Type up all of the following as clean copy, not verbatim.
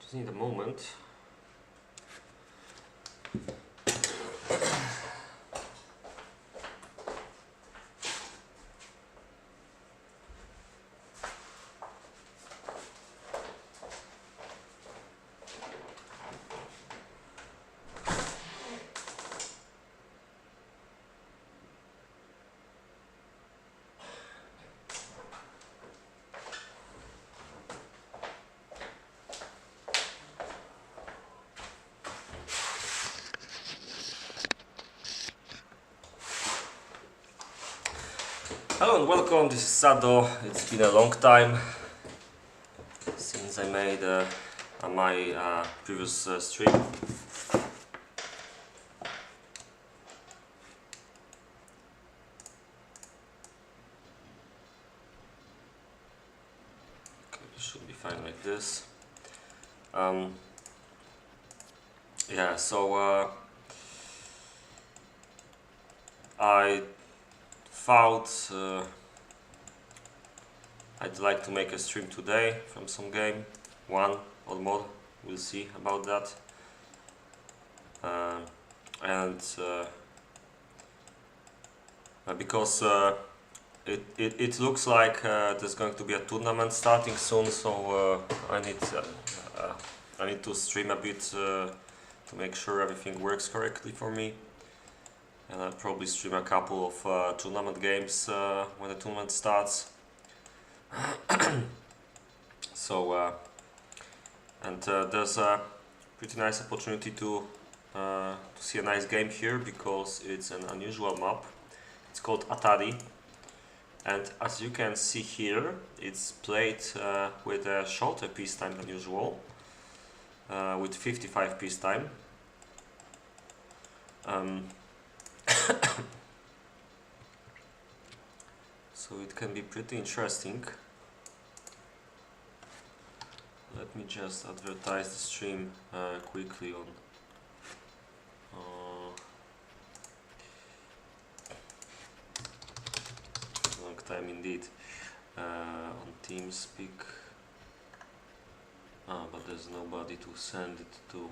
Just need a moment. Hello and welcome, this is Sado. It's been a long time since I made my previous stream. Okay, it should be fine like this. Yeah, so I thought I'd like to make a stream today from some game, one or more, we'll see about that. Because it looks like there's going to be a tournament starting soon, so I need to stream a bit to make sure everything works correctly for me. And I'll probably stream a couple of tournament games when the tournament starts. So, there's a pretty nice opportunity to see a nice game here because it's an unusual map. It's called Atari, and as you can see here, it's played with a shorter piece time than usual, with 55 piece time. So it can be pretty interesting. Let me just advertise the stream quickly on long time indeed on TeamSpeak. But there's nobody to send it to.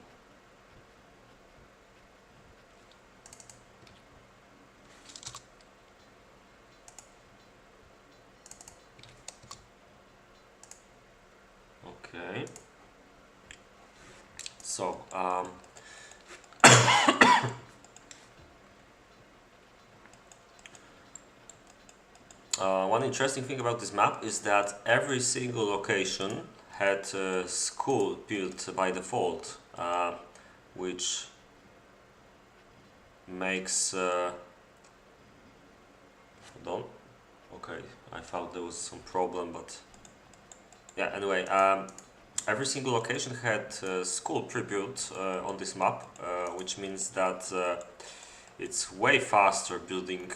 Okay, so one interesting thing about this map is that every single location had a school built by default, which makes hold on. Okay, I thought there was some problem, but yeah, anyway, every single location had school pre-built on this map, which means that it's way faster building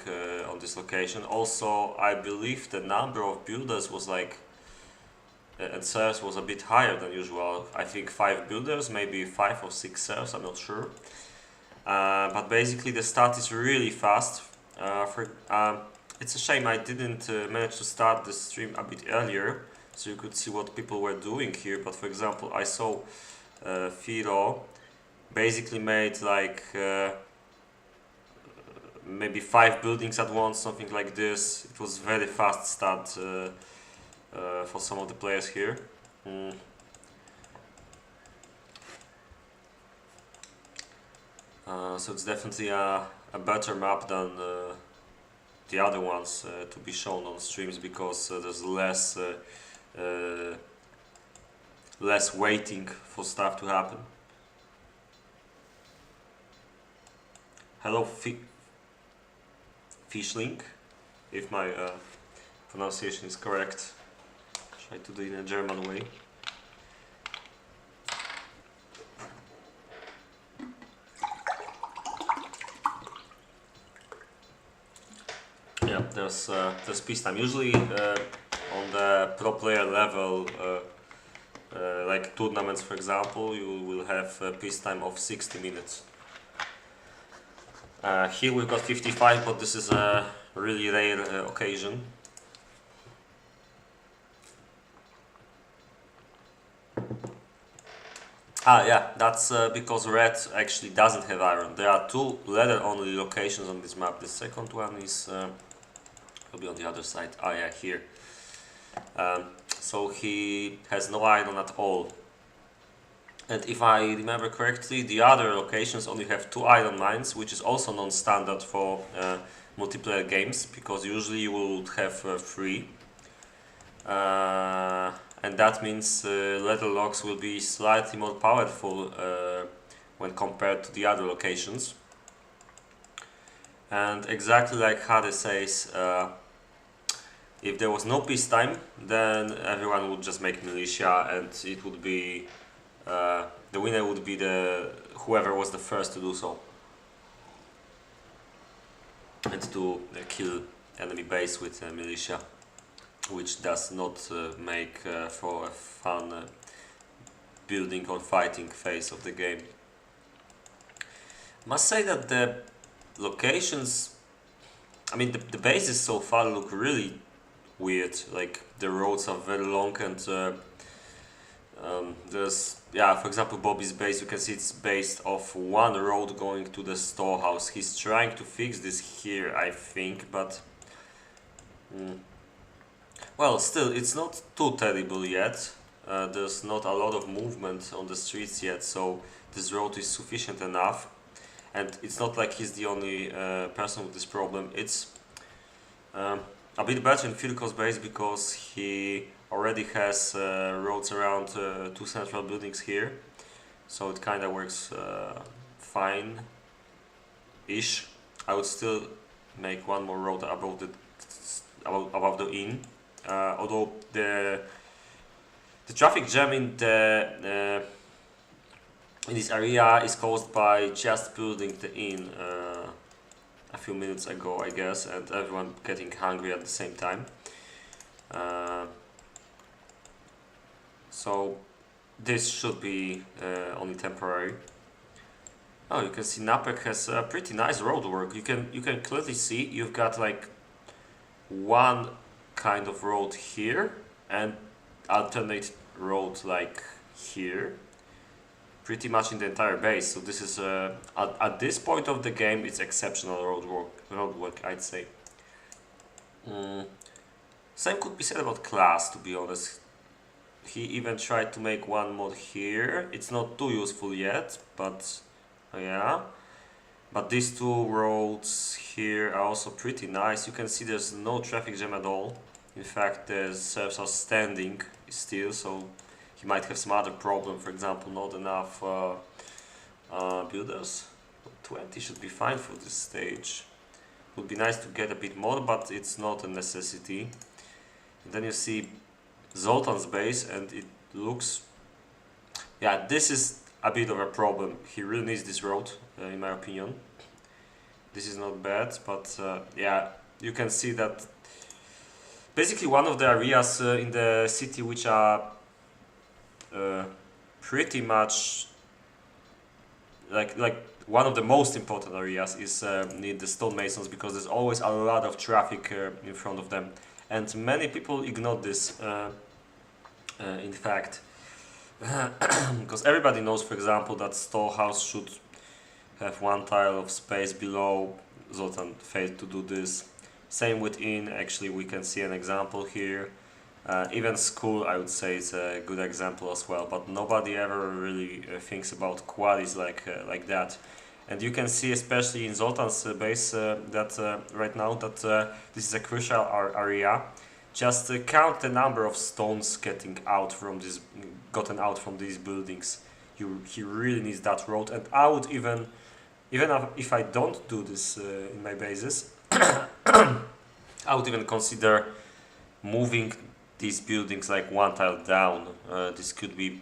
on this location. Also, I believe the number of builders was like, and serfs was a bit higher than usual. I think 5 builders, maybe 5 or 6 serfs, I'm not sure. But basically the start is really fast. It's a shame I didn't manage to start the stream a bit earlier, so you could see what people were doing here. But for example, I saw Firo basically made like maybe 5 buildings at once, something like this. It was very fast start for some of the players here. So it's definitely a better map than the other ones to be shown on streams, because there's less waiting for stuff to happen. Hello, Fishling, if my pronunciation is correct. Try to do it in a German way. Yeah, there's peace time. Usually on the pro player level, like tournaments for example, you will have a peace time of 60 minutes. Here we've got 55, but this is a really rare occasion. Ah, yeah, that's because red actually doesn't have iron. There are two leather-only locations on this map. The second one is probably on the other side. Ah, yeah, here. So he has no iron at all. And if I remember correctly, the other locations only have two iron mines, which is also non-standard for multiplayer games, because usually you would have three. And that means leather logs will be slightly more powerful when compared to the other locations. And exactly like Hade says, if there was no peacetime, then everyone would just make militia, and it would be the winner would be the whoever was the first to do so, and to kill enemy base with militia, which does not make for a fun building or fighting phase of the game. Must say that the locations, I mean the bases so far look really weird. Like the roads are very long, and there's, yeah, for example, Bobby's base, you can see it's based off one road going to the storehouse. He's trying to fix this here, I think, but well, still, it's not too terrible yet. There's not a lot of movement on the streets yet, so this road is sufficient enough. And it's not like he's the only person with this problem. It's a bit better in Filko's base because he already has roads around two central buildings here, so it kind of works fine-ish. I would still make one more road above the inn, although the traffic jam in this area is caused by just building the inn a few minutes ago, I guess, and everyone getting hungry at the same time. So this should be only temporary. Oh, you can see Napek has a pretty nice roadwork. You can clearly see you've got like one kind of road here and alternate road like here, pretty much in the entire base. So this is at this point of the game, it's exceptional roadwork, I'd say. Same could be said about Class, to be honest. He even tried to make one mod here. It's not too useful yet, but yeah. But these two roads here are also pretty nice. You can see there's no traffic jam at all. In fact, the servers are standing still, so he might have some other problem. For example, not enough builders. 20 should be fine for this stage. Would be nice to get a bit more, but it's not a necessity. And then you see Zoltan's base, and it looks, yeah, this is a bit of a problem. He really needs this road, in my opinion. This is not bad, but yeah, you can see that basically one of the areas in the city which are pretty much like one of the most important areas is near the stonemasons, because there's always a lot of traffic in front of them, and many people ignore this in fact, because everybody knows, for example, that storehouse should have one tile of space below. Zoltan failed to do this. Same with inn, actually we can see an example here. Even school, I would say, is a good example as well, but nobody ever really thinks about qualities like that. And you can see, especially in Zoltan's base, that right now that this is a crucial area. Just count the number of stones gotten out from these buildings. He really needs that road, and I would even if I don't do this in my bases, I would even consider moving these buildings like one tile down. This could be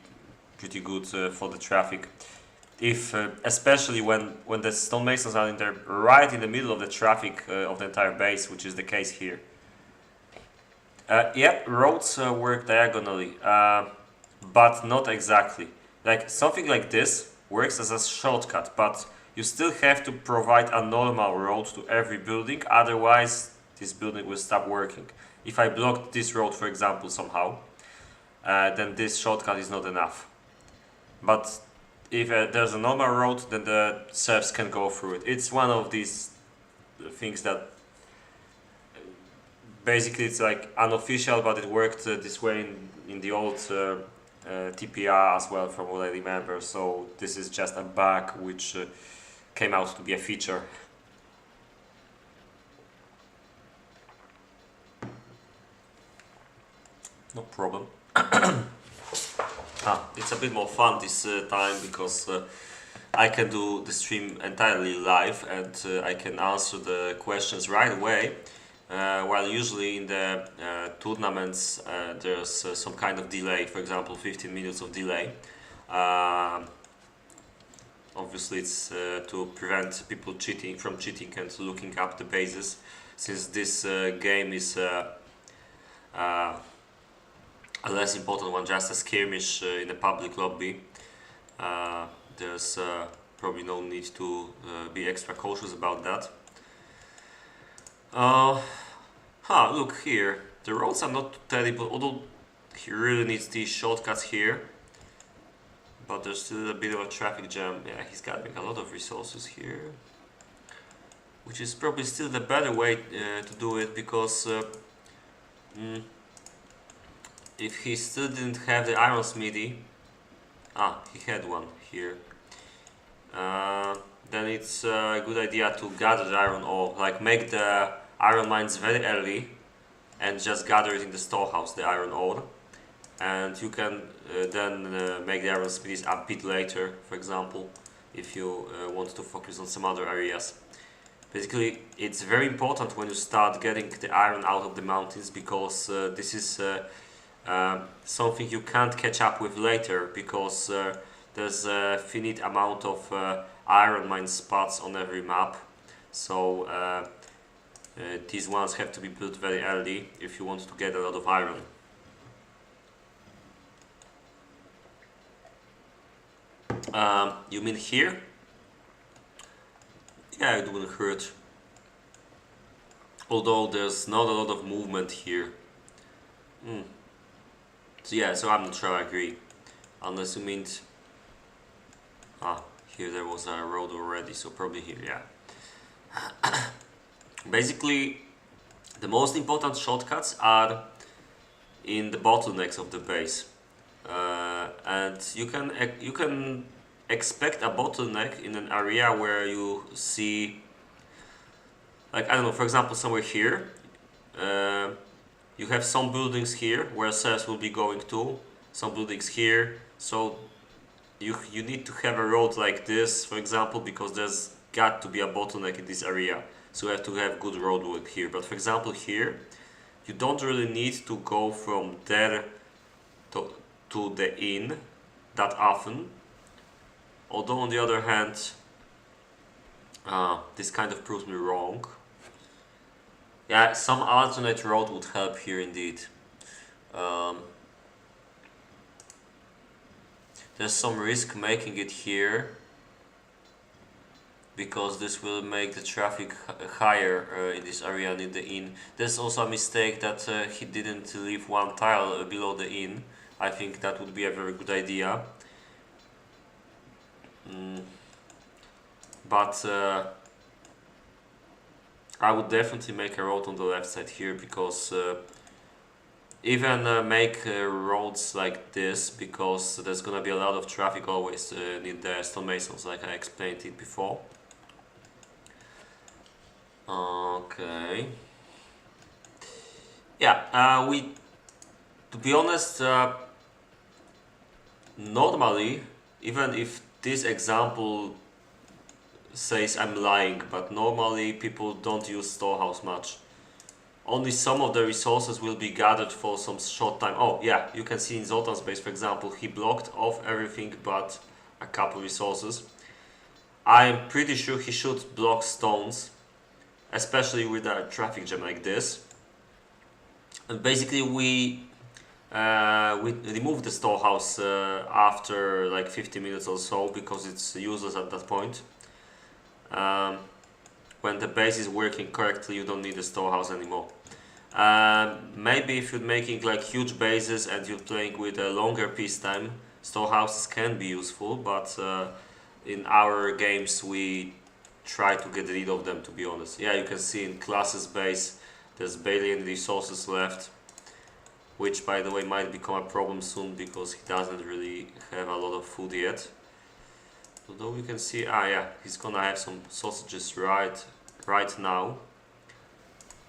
pretty good for the traffic. If especially when the stonemasons are right in the middle of the traffic of the entire base, which is the case here. Yeah, roads work diagonally, but not exactly. Like something like this works as a shortcut, but you still have to provide a normal road to every building, otherwise this building will stop working. If I block this road, for example, somehow, then this shortcut is not enough. But if there's a normal road, then the serfs can go through it. It's one of these things that basically it's like unofficial, but it worked this way in the old TPR as well, from what I remember. So this is just a bug which came out to be a feature. No problem. It's a bit more fun this time because I can do the stream entirely live, and I can answer the questions right away. While usually in the tournaments there's some kind of delay, for example 15 minutes of delay. Obviously it's to prevent people from cheating and looking up the bases, since this game is a less important one, just a skirmish in a public lobby. There's probably no need to be extra cautious about that. Look here. The roads are not terrible, although he really needs these shortcuts here. But there's still a bit of a traffic jam. Yeah, he's gathering a lot of resources here, which is probably still the better way to do it, because if he still didn't have the iron smithy, he had one here, then it's a good idea to gather the iron ore, like make the iron mines very early and just gather it in the storehouse, the iron ore, and you can then make the iron smithies a bit later, for example, if you want to focus on some other areas. Basically, it's very important when you start getting the iron out of the mountains, because this is something you can't catch up with later, because there's a finite amount of iron mine spots on every map. So these ones have to be built very early if you want to get a lot of iron. You mean here? Yeah, it wouldn't hurt. Although there's not a lot of movement here. So yeah, so I'm not sure I agree. Unless you meant... here there was a road already, so probably here, yeah. Basically, the most important shortcuts are in the bottlenecks of the base. And you can expect a bottleneck in an area where you see, like, I don't know, for example, somewhere here, you have some buildings here where serfs will be going to, some buildings here, so you need to have a road like this, for example, because there's got to be a bottleneck in this area, so you have to have good roadwork here. But for example here, you don't really need to go from there to the inn that often. Although on the other hand, this kind of proves me wrong. Yeah, some alternate road would help here indeed. There's some risk making it here, because this will make the traffic higher in this area near the inn. There's also a mistake that he didn't leave one tile below the inn. I think that would be a very good idea. But I would definitely make a road on the left side here, because even make roads like this, because there's gonna be a lot of traffic always near the stonemasons, like I explained it before. Okay. Yeah, to be honest, normally, even if this example says I'm lying, but normally people don't use storehouse much. Only some of the resources will be gathered for some short time. Oh yeah, you can see in Zoltan's base, for example, he blocked off everything but a couple resources. I'm pretty sure he should block stones, especially with a traffic jam like this. And basically we removed the storehouse after like 50 minutes or so, because it's useless at that point. When the base is working correctly, you don't need a storehouse anymore. Maybe if you're making like huge bases and you're playing with a longer peacetime, storehouses can be useful, but in our games we try to get rid of them, to be honest. Yeah, you can see in classes base there's barely any resources left, which by the way might become a problem soon because he doesn't really have a lot of food yet. Although we can see, yeah, he's gonna have some sausages right now,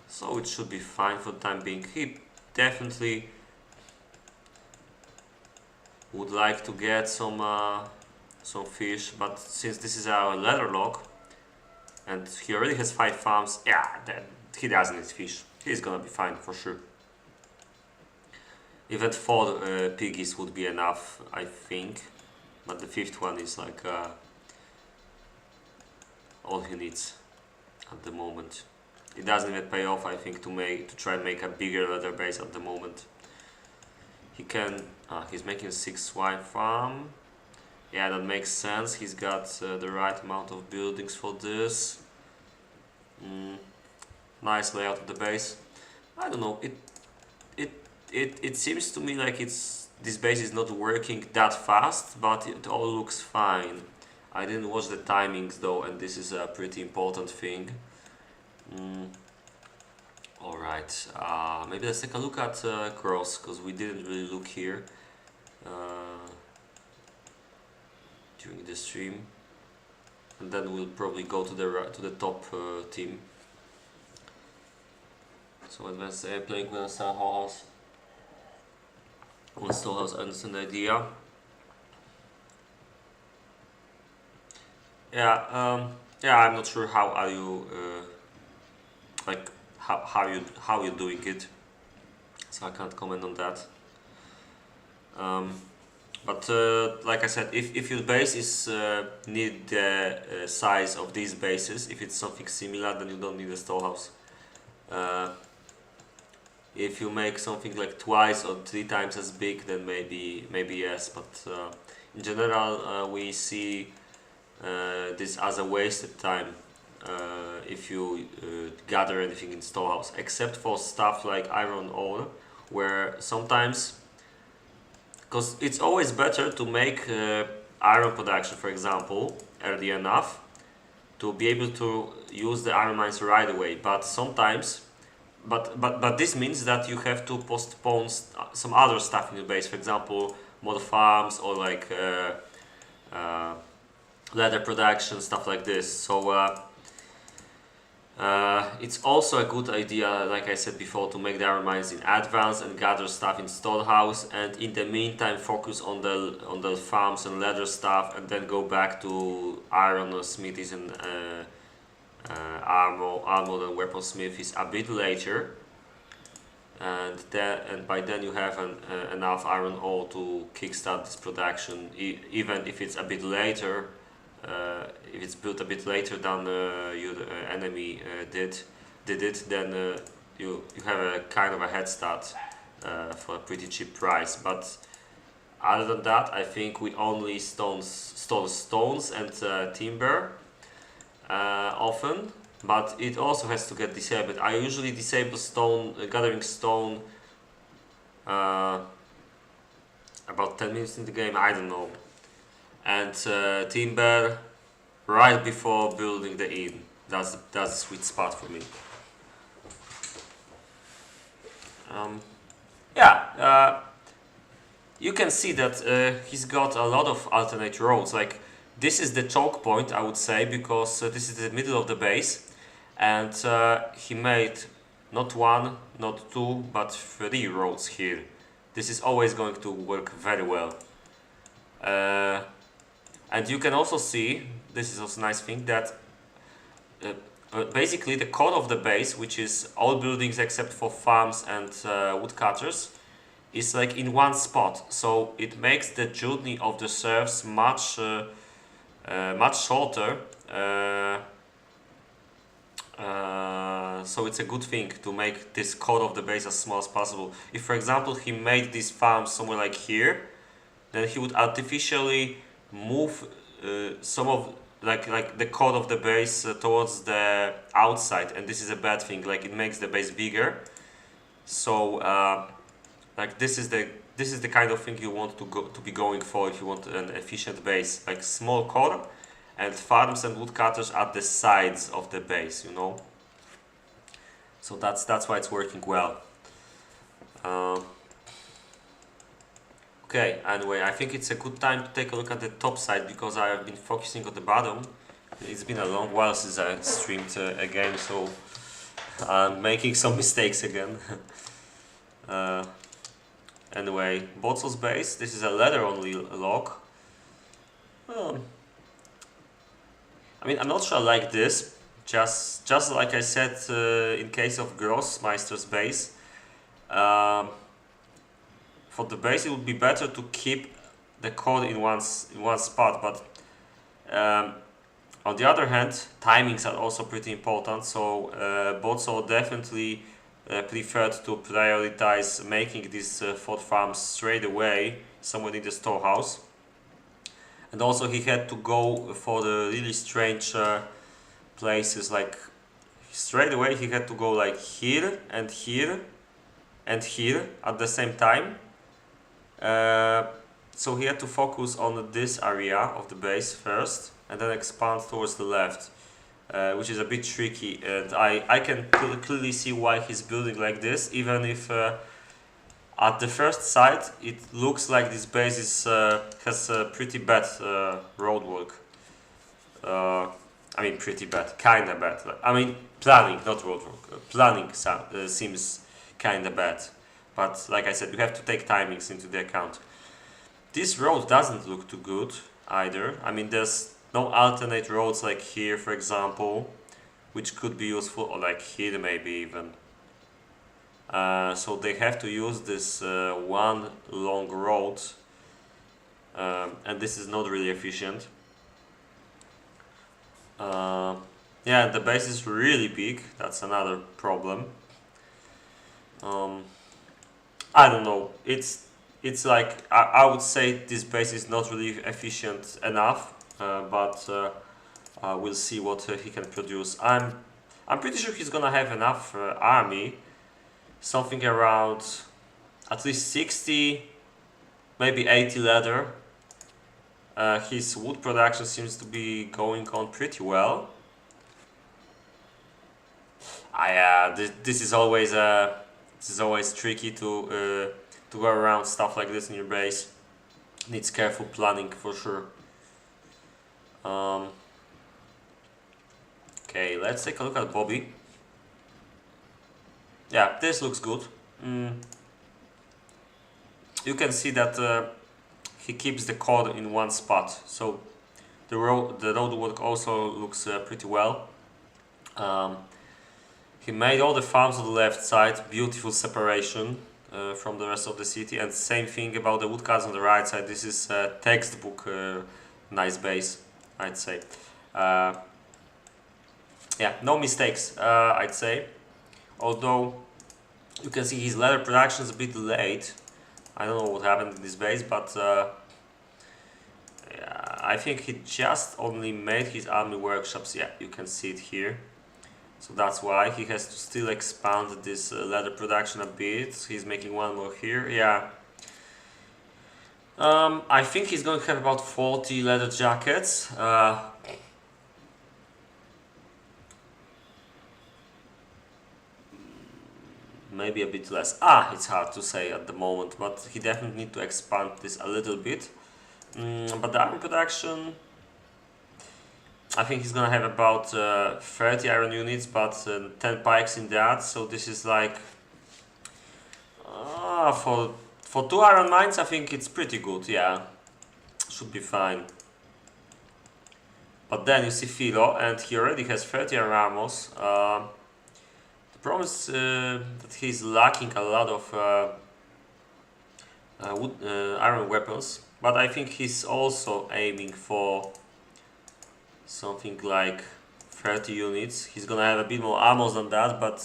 so it should be fine for the time being. He definitely would like to get some fish, but since this is our leather log and he already has 5 farms, yeah, then he doesn't need fish. He's gonna be fine for sure. Even 4 piggies would be enough, I think, but the 5th one is like all he needs at the moment. It doesn't even pay off, I think, to try and make a bigger leather base at the moment. He can. He's making 6 swine farm. Yeah, that makes sense. He's got the right amount of buildings for this. Nice layout of the base. I don't know. It seems to me like this base is not working that fast, but it all looks fine. I didn't watch the timings though, and this is a pretty important thing. Alright, maybe let's take a look at cross, because we didn't really look here during the stream, and then we'll probably go to the top team. So advanced playing with a storehouse. One storehouse, I understand the idea. Yeah, I'm not sure how are you like how you're doing it, so I can't comment on that. But like I said, if your base is need the size of these bases, if it's something similar, then you don't need a storehouse. If you make something like 2 or 3 times as big, then maybe yes, but in general we see this as a wasted time if you gather anything in storehouse, except for stuff like iron ore, where sometimes, because it's always better to make iron production, for example, early enough to be able to use the iron mines right away, but sometimes but this means that you have to postpone some other stuff in your base, for example more farms or like leather production, stuff like this. So it's also a good idea, like I said before, to make the iron mines in advance and gather stuff in storehouse, and in the meantime focus on the farms and leather stuff, and then go back to iron or smithies and armor and weaponsmith a bit later, and by then you have enough iron ore to kickstart this production, even if it's a bit later. If it's built a bit later than your enemy did it, then you have a kind of a head start for a pretty cheap price. But other than that, I think we only store stones and timber often, but it also has to get disabled. I usually disable gathering stone about 10 minutes in the game, I don't know, and timber right before building the inn. That's a sweet spot for me. You can see that he's got a lot of alternate roads. Like, this is the choke point, I would say, because this is the middle of the base, and he made not 1, not 2, but 3 roads here. This is always going to work very well. And you can also see, this is also a nice thing, that basically the core of the base, which is all buildings except for farms and woodcutters, is like in one spot. So it makes the journey of the serfs much shorter. So it's a good thing to make this core of the base as small as possible. If, for example, he made this farm somewhere like here, then he would artificially move some of like the core of the base towards the outside, and this is a bad thing. Like, it makes the base bigger. So like, this is the this is the kind of thing you want to be going for if you want an efficient base, like small core and farms and woodcutters at the sides of the base, you know. So that's why it's working well. Okay, anyway, I think it's a good time to take a look at the top side because I have been focusing on the bottom. It's been a long while since I streamed again, so I'm making some mistakes again. Anyway, Botzel's base, this is a leather only log. I mean, I'm not sure I like this. Just like I said in case of Grossmeister's base. For the base it would be better to keep the code in one spot, but on the other hand, timings are also pretty important, so Botzel definitely preferred to prioritize making these 4 farms straight away somewhere in the storehouse. And also he had to go for the really strange places, like straight away he had to go like here and here and here at the same time. So he had to focus on this area of the base first and then expand towards the left, which is a bit tricky, and I can clearly see why he's building like this, even if at the first sight it looks like this base has pretty bad roadwork. I mean pretty bad, kinda bad. I mean planning, not roadwork. Planning seems kinda bad. But like I said, you have to take timings into the account. This road doesn't look too good either. I mean, there's no alternate roads like here, for example, which could be useful, or like here maybe even. So they have to use this one long road, and this is not really efficient. Yeah, the base is really big. That's another problem. I don't know. It's like I would say this base is not really efficient enough, but we'll see what he can produce. I'm pretty sure he's gonna have enough army, something around at least 60, maybe 80 leather. His wood production seems to be going on pretty well. This is always tricky to go around stuff like this in your base. Needs careful planning for sure. Okay, let's take a look at Bobby. Yeah, this looks good. You can see that he keeps the code in one spot, so the roadwork also looks pretty well. He made all the farms on the left side, beautiful separation from the rest of the city, and same thing about the woodcuts on the right side. This is a textbook nice base, I'd say. Yeah, no mistakes, I'd say. Although you can see his leather production is a bit late. I don't know what happened in this base, but yeah, I think he just only made his army workshops. Yeah, you can see it here. So that's why he has to still expand this leather production a bit. He's making one more here. Yeah. I think he's going to have about 40 leather jackets. Maybe a bit less. It's hard to say at the moment, but he definitely needs to expand this a little bit. But the iron production, I think he's gonna have about 30 iron units, but 10 pikes in that. So this is like for 2 iron mines, I think it's pretty good. Yeah, should be fine. But then you see Philo, and he already has 30 iron armors. The problem is that he's lacking a lot of iron weapons, but I think he's also aiming for something like 30 units. He's gonna have a bit more ammo than that, but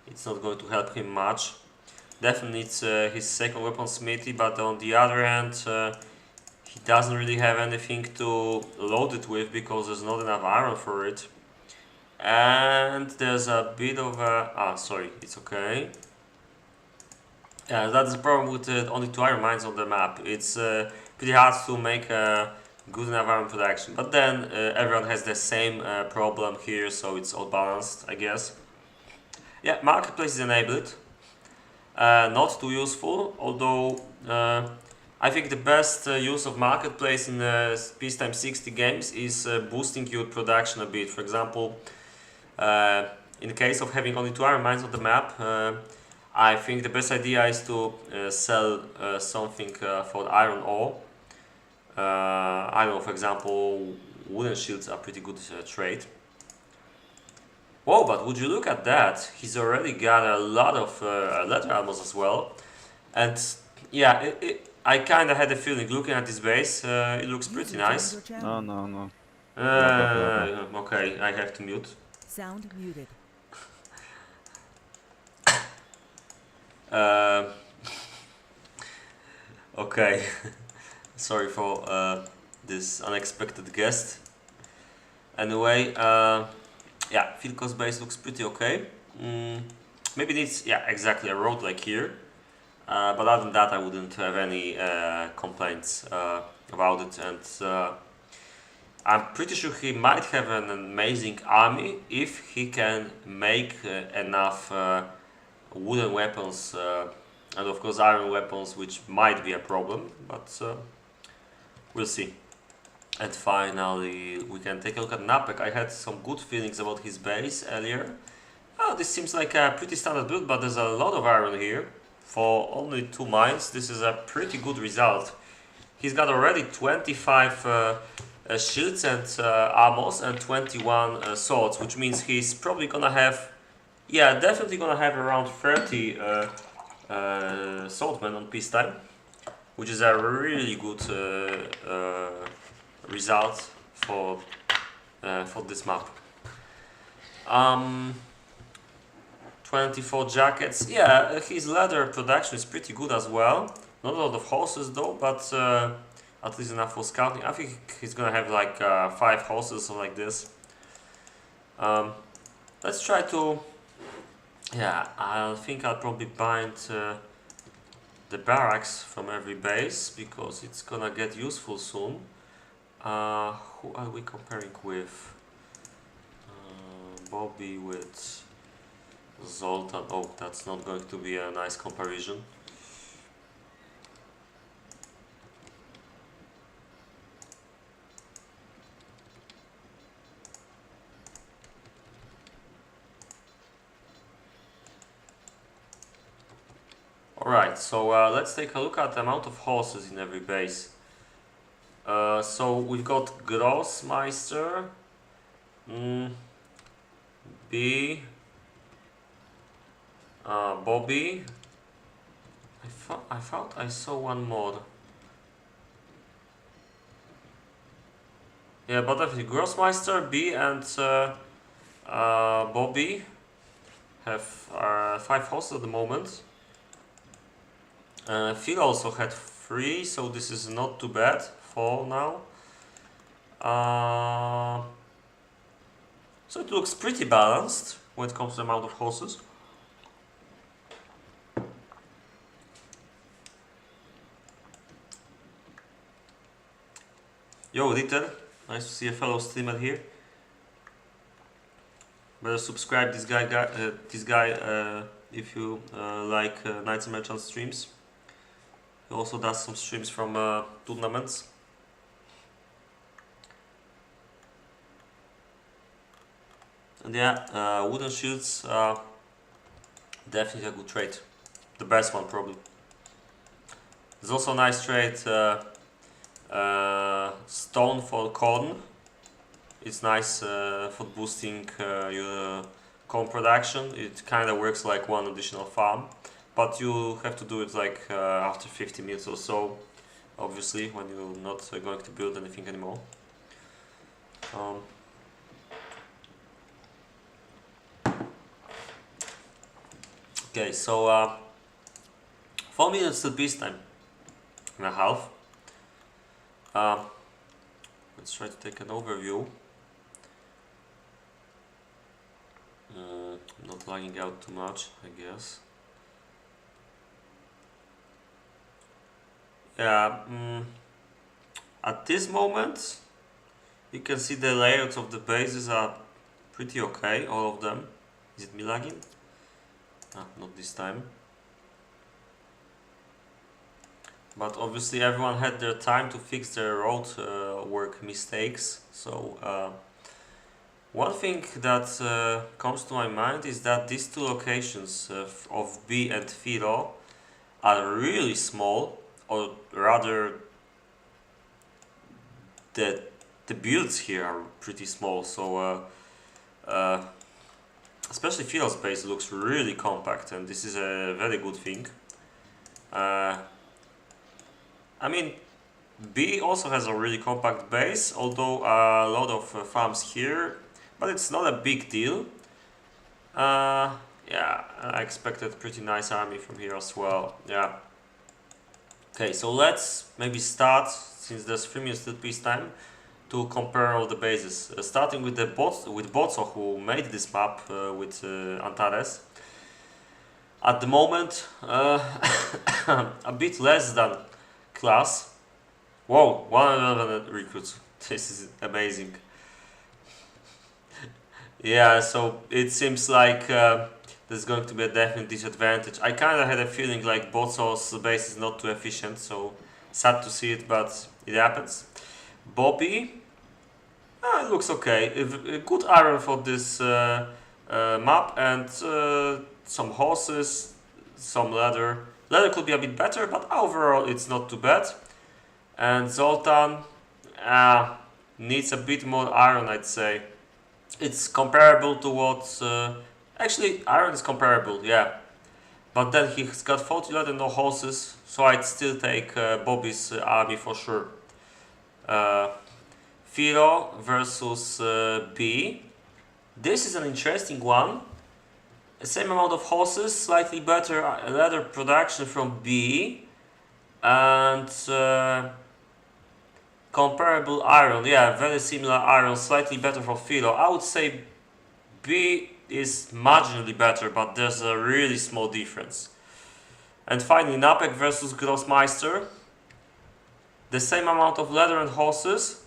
it's not going to help him much. Definitely needs his second weapon smithy, but on the other hand, he doesn't really have anything to load it with because there's not enough iron for it. And there's a bit of a... sorry, it's okay. Yeah, that's the problem with only 2 iron mines on the map. It's pretty hard to make a good enough iron production. But then everyone has the same problem here, so it's all balanced, I guess. Yeah, marketplace is enabled. Not too useful, although I think the best use of marketplace in peacetime 60 games is boosting your production a bit. For example, in the case of having only 2 iron mines on the map, I think the best idea is to sell something for iron ore. I don't know, for example, wooden shields are pretty good trade. Whoa, but would you look at that? He's already got a lot of leather armors as well. And yeah, I kind of had a feeling looking at this base, it looks pretty nice. No, no, no. Blah, blah, blah. Okay, I have to mute. Sound muted. Okay, sorry for this unexpected guest. Anyway, yeah, field cost base looks pretty okay. Maybe needs, yeah, exactly a road like here. But other than that, I wouldn't have any complaints about it. And I'm pretty sure he might have an amazing army if he can make enough wooden weapons and of course iron weapons, which might be a problem, but we'll see. And finally, we can take a look at Napek. I had some good feelings about his base earlier. Oh, this seems like a pretty standard build, but there's a lot of iron here. For only 2 mines, this is a pretty good result. He's got already 25 shields and armors and 21 swords, which means he's probably gonna have, yeah, definitely gonna have around 30 swordmen on peacetime, which is a really good result for this map. 24 jackets. Yeah, his leather production is pretty good as well. Not a lot of horses though, but at least enough for scouting. I think he's gonna have like 5 horses or like this. Let's try to... Yeah, I think I'll probably bind the barracks from every base because it's gonna get useful soon. Who are we comparing with? Bobby with Zoltan. Oh, that's not going to be a nice comparison. Alright, so let's take a look at the amount of horses in every base. So we've got Grossmeister, B, Bobby. I thought I saw one more. Yeah, but definitely Grossmeister, B, and Bobby have 5 horses at the moment. Phil also had 3, so this is not too bad for now. So it looks pretty balanced when it comes to the amount of horses. Yo, Ritter, nice to see a fellow streamer here. Better subscribe this guy if you like Knights and Merchants streams. He also does some streams from tournaments. And yeah, wooden shields are definitely a good trade. The best one probably. There's also a nice trade, stone for corn. It's nice for boosting your corn production. It kind of works like one additional farm, but you have to do it like after 50 minutes or so, obviously, when you're not going to build anything anymore. Okay, so 4 minutes till peacetime and a half. Let's try to take an overview. Not lagging out too much, I guess. Yeah, at this moment, you can see the layouts of the bases are pretty okay, all of them. Is it me lagging? Ah, not this time. But obviously everyone had their time to fix their road work mistakes. So one thing that comes to my mind is that these two locations of B and Filo are really small, or rather the builds here are pretty small. So especially Filo's base looks really compact, and this is a very good thing. I mean, B also has a really compact base, although a lot of farms here, but it's not a big deal. Yeah, I expected pretty nice army from here as well. Yeah. Okay, so let's maybe start, since there's 3 minutes till peacetime, to compare all the bases. Starting with the with Bozo, who made this map with Antares. At the moment, a bit less than class. Whoa, 111 recruits. This is amazing. Yeah, so it seems like there's going to be a definite disadvantage. I kind of had a feeling like Bozo's base is not too efficient, so sad to see it, but it happens. Bobby, it looks okay. Good iron for this map, and some horses, some leather. Leather could be a bit better, but overall it's not too bad. And Zoltan needs a bit more iron, I'd say. It's comparable to what... actually, iron is comparable, yeah. But then he's got 40 leather, no horses, so I'd still take Bobby's army for sure. Firo versus B. This is an interesting one. Same amount of horses, slightly better leather production from B. And comparable iron, yeah, very similar iron, slightly better for Filo. I would say B is marginally better, but there's a really small difference. And finally, Napek versus Grossmeister. The same amount of leather and horses,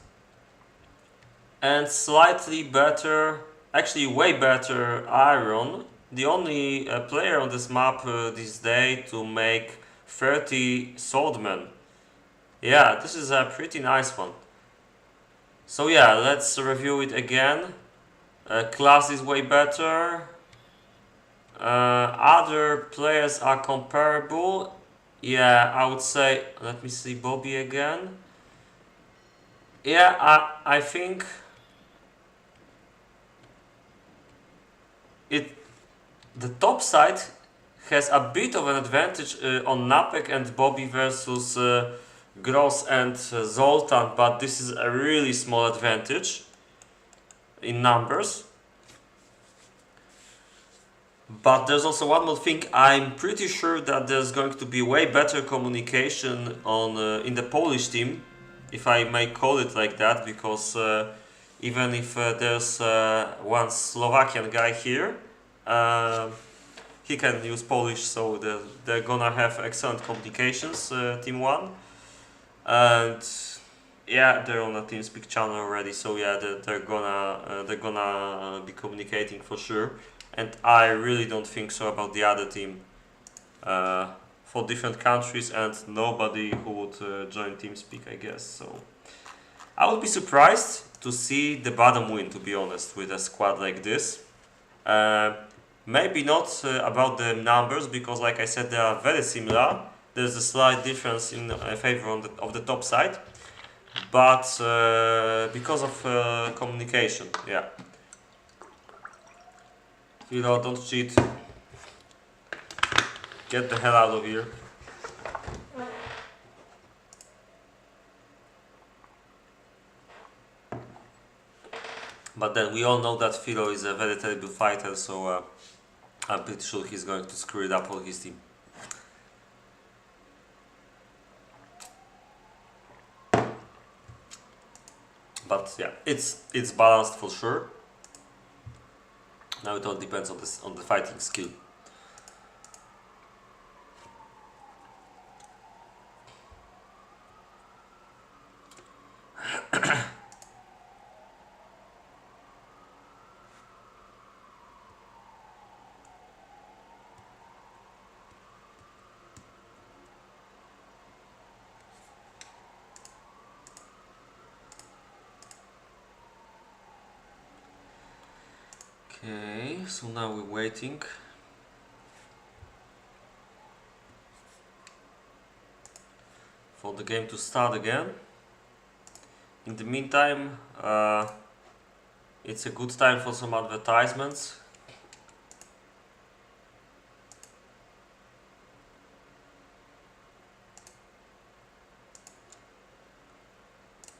and slightly better, actually way better iron. The only player on this map this day to make 30 swordmen. Yeah, this is a pretty nice one. So yeah, let's review it again. Class is way better. Other players are comparable. Yeah, I would say, let me see Bobby again. Yeah, I think the top side has a bit of an advantage on Napek and Bobby versus Gross and Zoltan, but this is a really small advantage in numbers. But there's also one more thing. I'm pretty sure that there's going to be way better communication on in the Polish team, if I may call it like that, because even if there's one Slovakian guy here, he can use Polish, so they're gonna have excellent communications, Team 1. And yeah, they're on a TeamSpeak channel already, so yeah, they're gonna be communicating for sure. And I really don't think so about the other team. For different countries and nobody who would join TeamSpeak, I guess. So I would be surprised to see the bottom win, to be honest, with a squad like this. Maybe not about the numbers, because like I said, they are very similar. There's a slight difference in favor of the top side, but because of communication, yeah. Filo, don't cheat. Get the hell out of here. But then we all know that Filo is a very terrible fighter, so I'm pretty sure he's going to screw it up for his team. But yeah, it's balanced for sure. Now it all depends on the fighting skill. Okay, so now we're waiting. For the game to start again. In the meantime, it's a good time for some advertisements.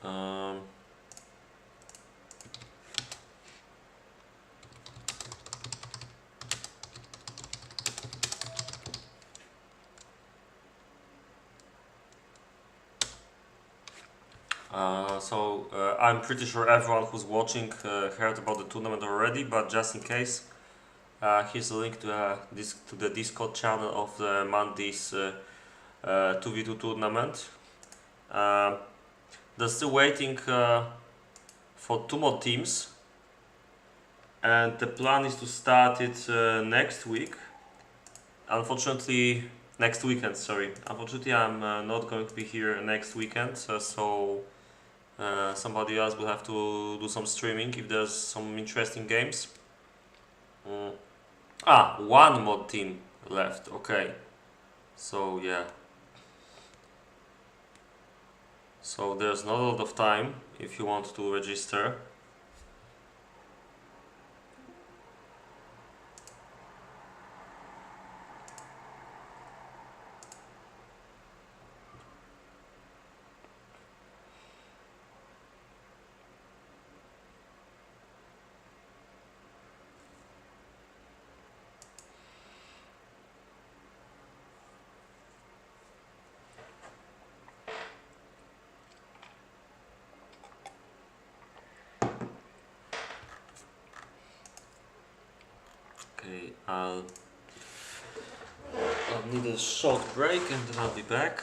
Um, I'm pretty sure everyone who's watching heard about the tournament already, but just in case, here's a link to the Discord channel of the Mondays 2v2 tournament. They're still waiting for 2 more teams, and the plan is to start it next week. Unfortunately, next weekend, sorry. Unfortunately, I'm not going to be here next weekend, so somebody else will have to do some streaming if there's some interesting games. One more team left, okay. So, yeah. So, there's not a lot of time if you want to register. Okay, I'll need a short break and then I'll be back.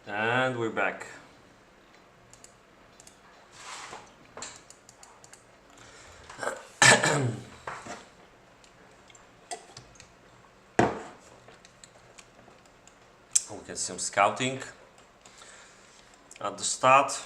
And we're back. can see some scouting at the start.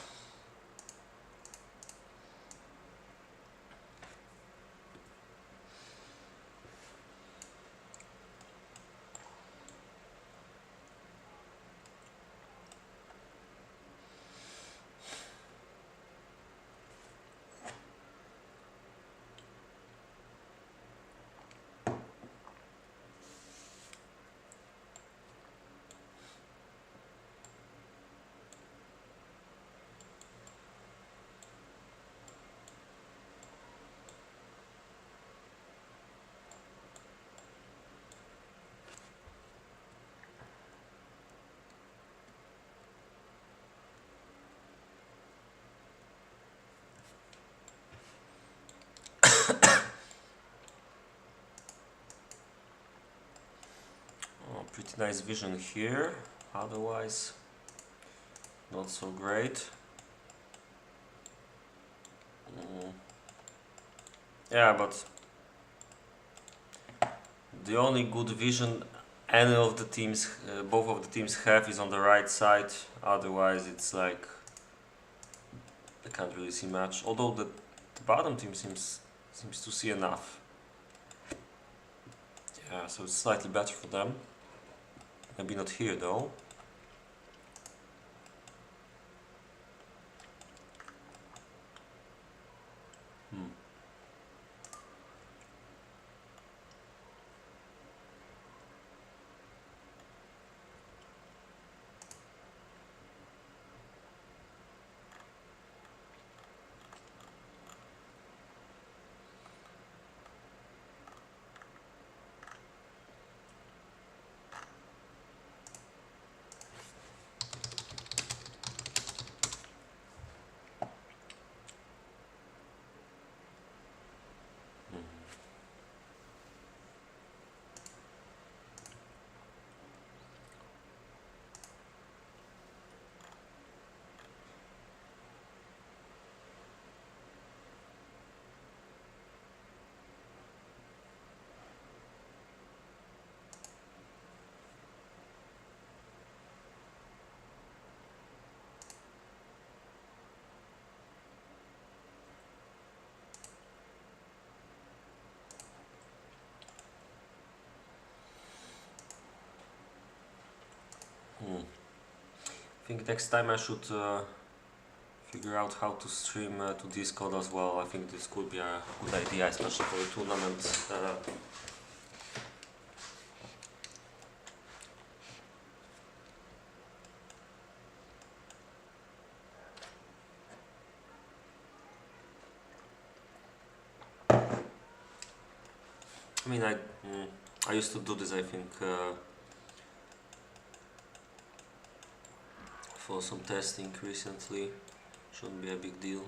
Pretty nice vision here, otherwise not so great. Yeah, but the only good vision any of the teams, both of the teams have is on the right side, otherwise it's like I can't really see much, although the bottom team seems to see enough. Yeah, so it's slightly better for them. Maybe not here though. I think next time I should figure out how to stream to Discord as well. I think this could be a good idea, especially for the tournament. I mean, I used to do this, I think, for some testing recently. Shouldn't be a big deal.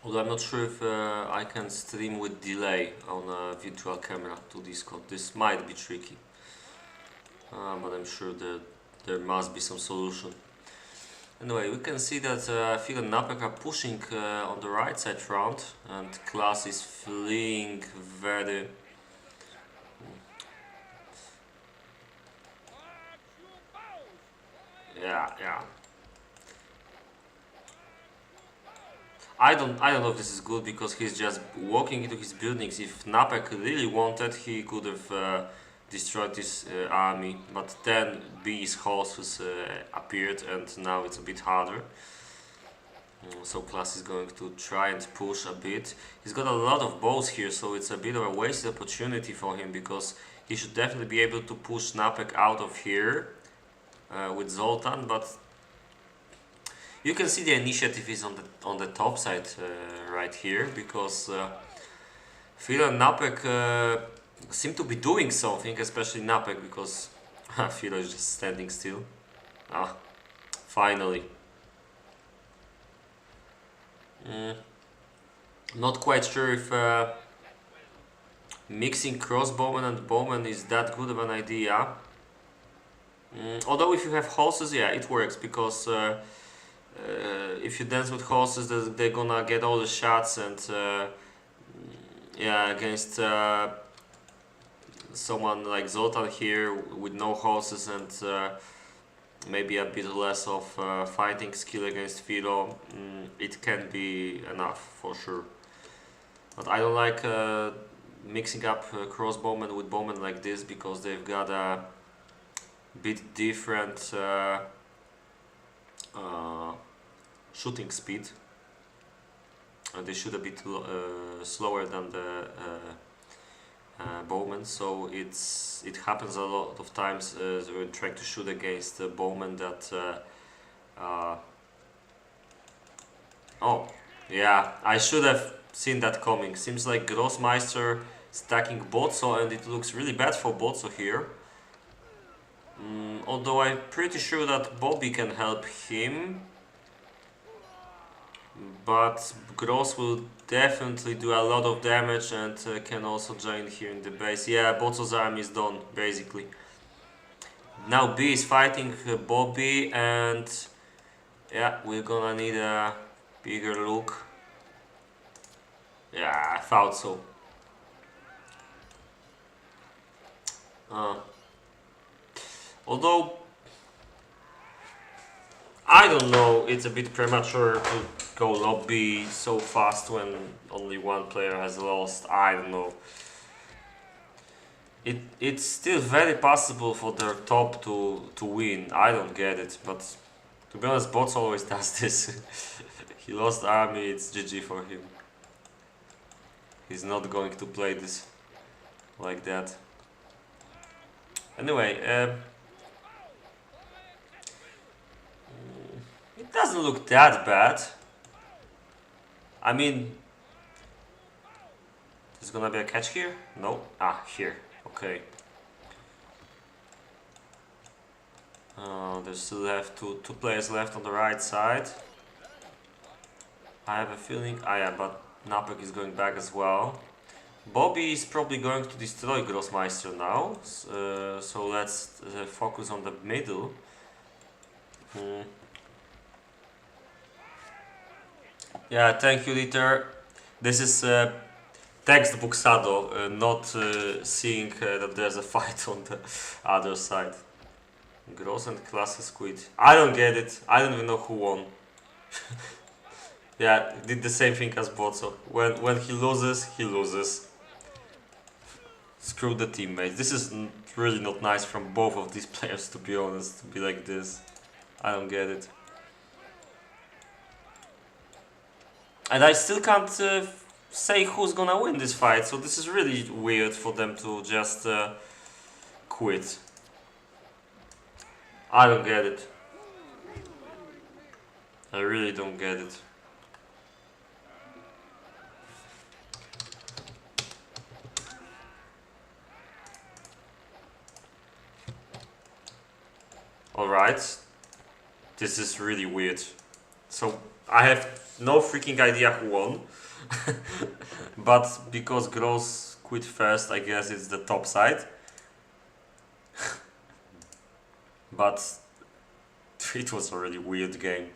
Although I'm not sure if I can stream with delay on a virtual camera to Discord. This might be tricky, but I'm sure that there must be some solution. Anyway, we can see that Phil and Napek are pushing on the right side front, and Class is fleeing very... Yeah. I don't know if this is good, because he's just walking into his buildings. If Napek really wanted, he could have destroyed his army, but then B's horses appeared, and now it's a bit harder. So Class is going to try and push a bit. He's got a lot of bows here, so it's a bit of a wasted opportunity for him, because he should definitely be able to push Napek out of here with Zoltan, but you can see the initiative is on the top side right here, because Phil and Napek seem to be doing something, especially Napek, because Phil is just standing still. Ah, finally. Mm, not quite sure if mixing crossbowmen and bowmen is that good of an idea. Although if you have horses, yeah, it works, because if you dance with horses, they're gonna get all the shots, and yeah, against someone like Zoltan here with no horses and maybe a bit less of fighting skill against Philo, it can be enough for sure. But I don't like mixing up crossbowmen with bowmen like this, because they've got a bit different shooting speed, and they shoot a bit slower than the bowmen, so it happens a lot of times when trying to shoot against the bowmen that oh yeah, I should have seen that coming. Seems like Grossmeister stacking Botso, and it looks really bad for Botso here. Although I'm pretty sure that Bobby can help him, but Gross will definitely do a lot of damage, and can also join here in the base. Yeah, Botso's army is done, basically. Now B is fighting Bobby, and yeah, we're gonna need a bigger look. Yeah, I thought so. Although I don't know, it's a bit premature to go lobby so fast when only one player has lost. I don't know. It's still very possible for their top to win. I don't get it, but to be honest, bots always does this. He lost army, it's GG for him. He's not going to play this like that. Anyway, it doesn't look that bad. I mean, there's gonna be a catch here? No? Ah, here. Okay. There's still have two players left on the right side. I have a feeling... Ah yeah, but Napek is going back as well. Bobby is probably going to destroy Grossmeister now. So let's focus on the middle. Yeah, thank you, Dieter. This is textbook Sado, not seeing that there's a fight on the other side. Gross and Classes quit. I don't get it. I don't even know who won. Yeah, did the same thing as Botso. When he loses, he loses. Screw the teammates. This is really not nice from both of these players, to be honest, to be like this. I don't get it. And I still can't say who's gonna win this fight, so this is really weird for them to just quit. I don't get it. I really don't get it. Alright. This is really weird. So I have no freaking idea who won. But because Gross quit first, I guess it's the top side. But it was a really weird game.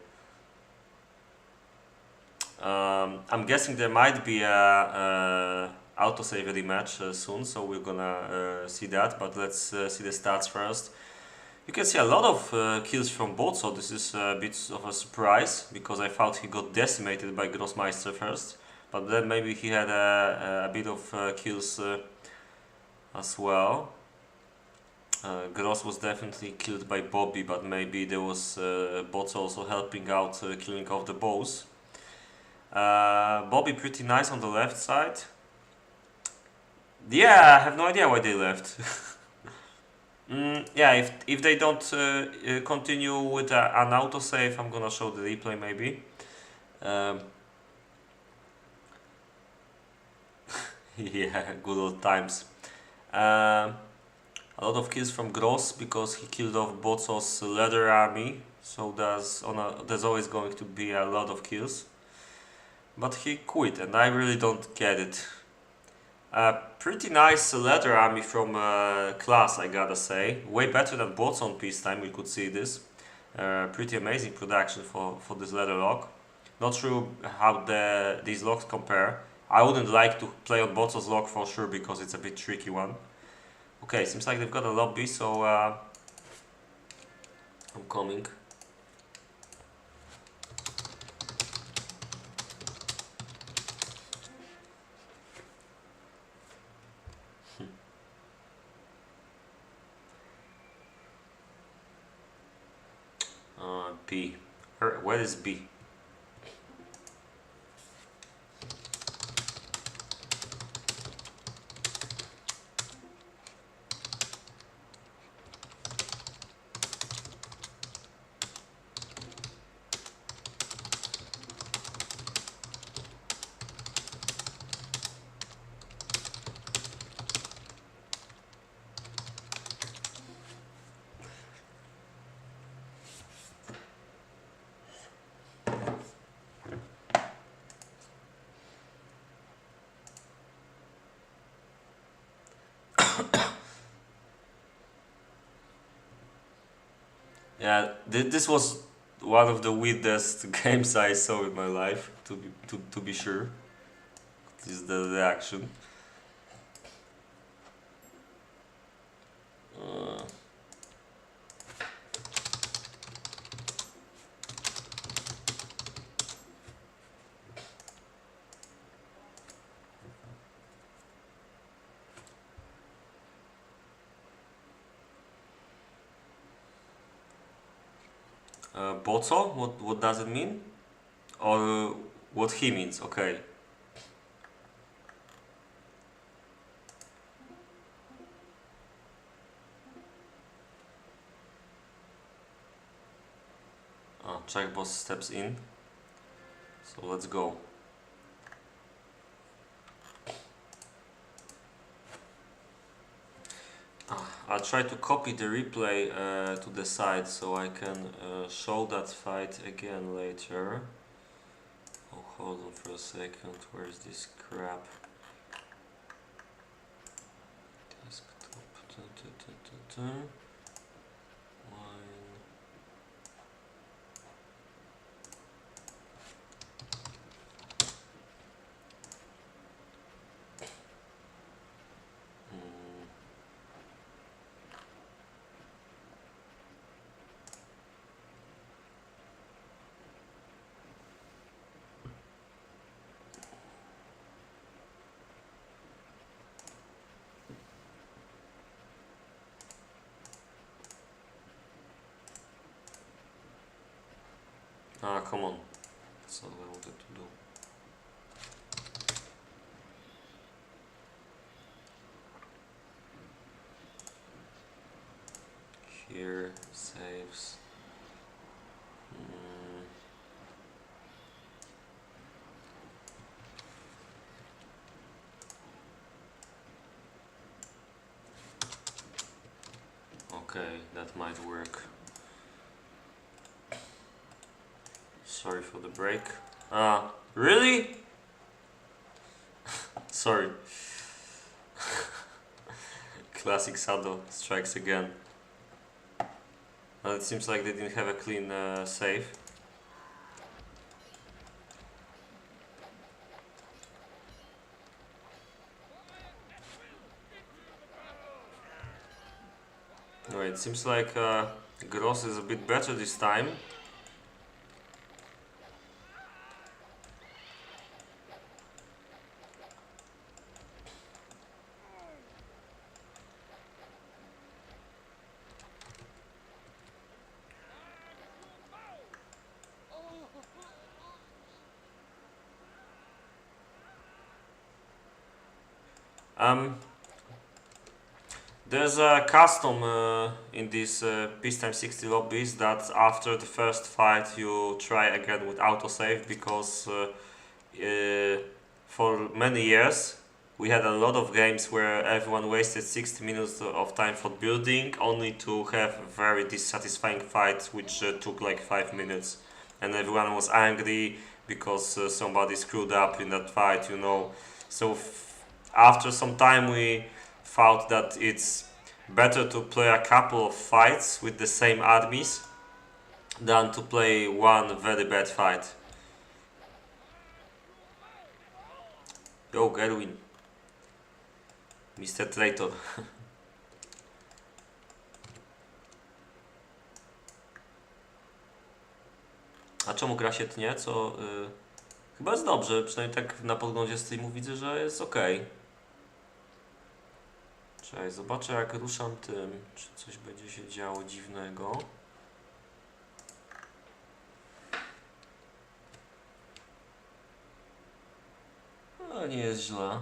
I'm guessing there might be a autosave rematch soon, so we're gonna see that, but let's see the stats first. You can see a lot of kills from both, so this is a bit of a surprise, because I thought he got decimated by Grossmeister first, but then maybe he had a bit of kills as well. Gross was definitely killed by Bobby, but maybe there was bots also helping out killing off the bows. Bobby pretty nice on the left side. Yeah, I have no idea why they left. Yeah, if they don't continue with an autosave, I'm gonna show the replay maybe. Yeah, good old times. A lot of kills from Gross because he killed off Botso's leather army, so there's always going to be a lot of kills. but he quit, and I really don't get it. Pretty nice leather army from class, I gotta say. Way better than bots on peacetime, we could see this. Pretty amazing production for this leather lock. Not sure how these locks compare. I wouldn't like to play on Boto's lock for sure because it's a bit tricky one. Okay, seems like they've got a lobby, so I'm coming. B. Where is B? Yeah, this was one of the weirdest games I saw in my life, to be sure. This is the reaction. Uh, Bozo? What does it mean? Or what he means? Okay. Check boss steps in. So let's go. I'll try to copy the replay to the side so I can show that fight again later. Oh, hold on for a second. Where is this crap? Desktop. Line. Come on. That's not what I wanted to do. Here, saves. Okay, that might work. Sorry for the break. Really? Sorry. Classic Sado strikes again. It seems like they didn't have a clean save. Anyway, it seems like Gross is a bit better this time. There's a custom in these peacetime 60 lobbies that after the first fight you try again with autosave because for many years we had a lot of games where everyone wasted 60 minutes of time for building only to have very dissatisfying fights which took like 5 minutes and everyone was angry because somebody screwed up in that fight, you know. So after some time we thought that it's better to play a couple of fights with the same armies than to play one very bad fight. Yo, Gerwin. Mr. Traitor. A czemu gra się tnie? Co? Chyba jest dobrze, przynajmniej tak na podglądzie streamu widzę, że jest ok. Czekaj, zobaczę jak ruszam tym, czy coś będzie się działo dziwnego. No, nie jest źle.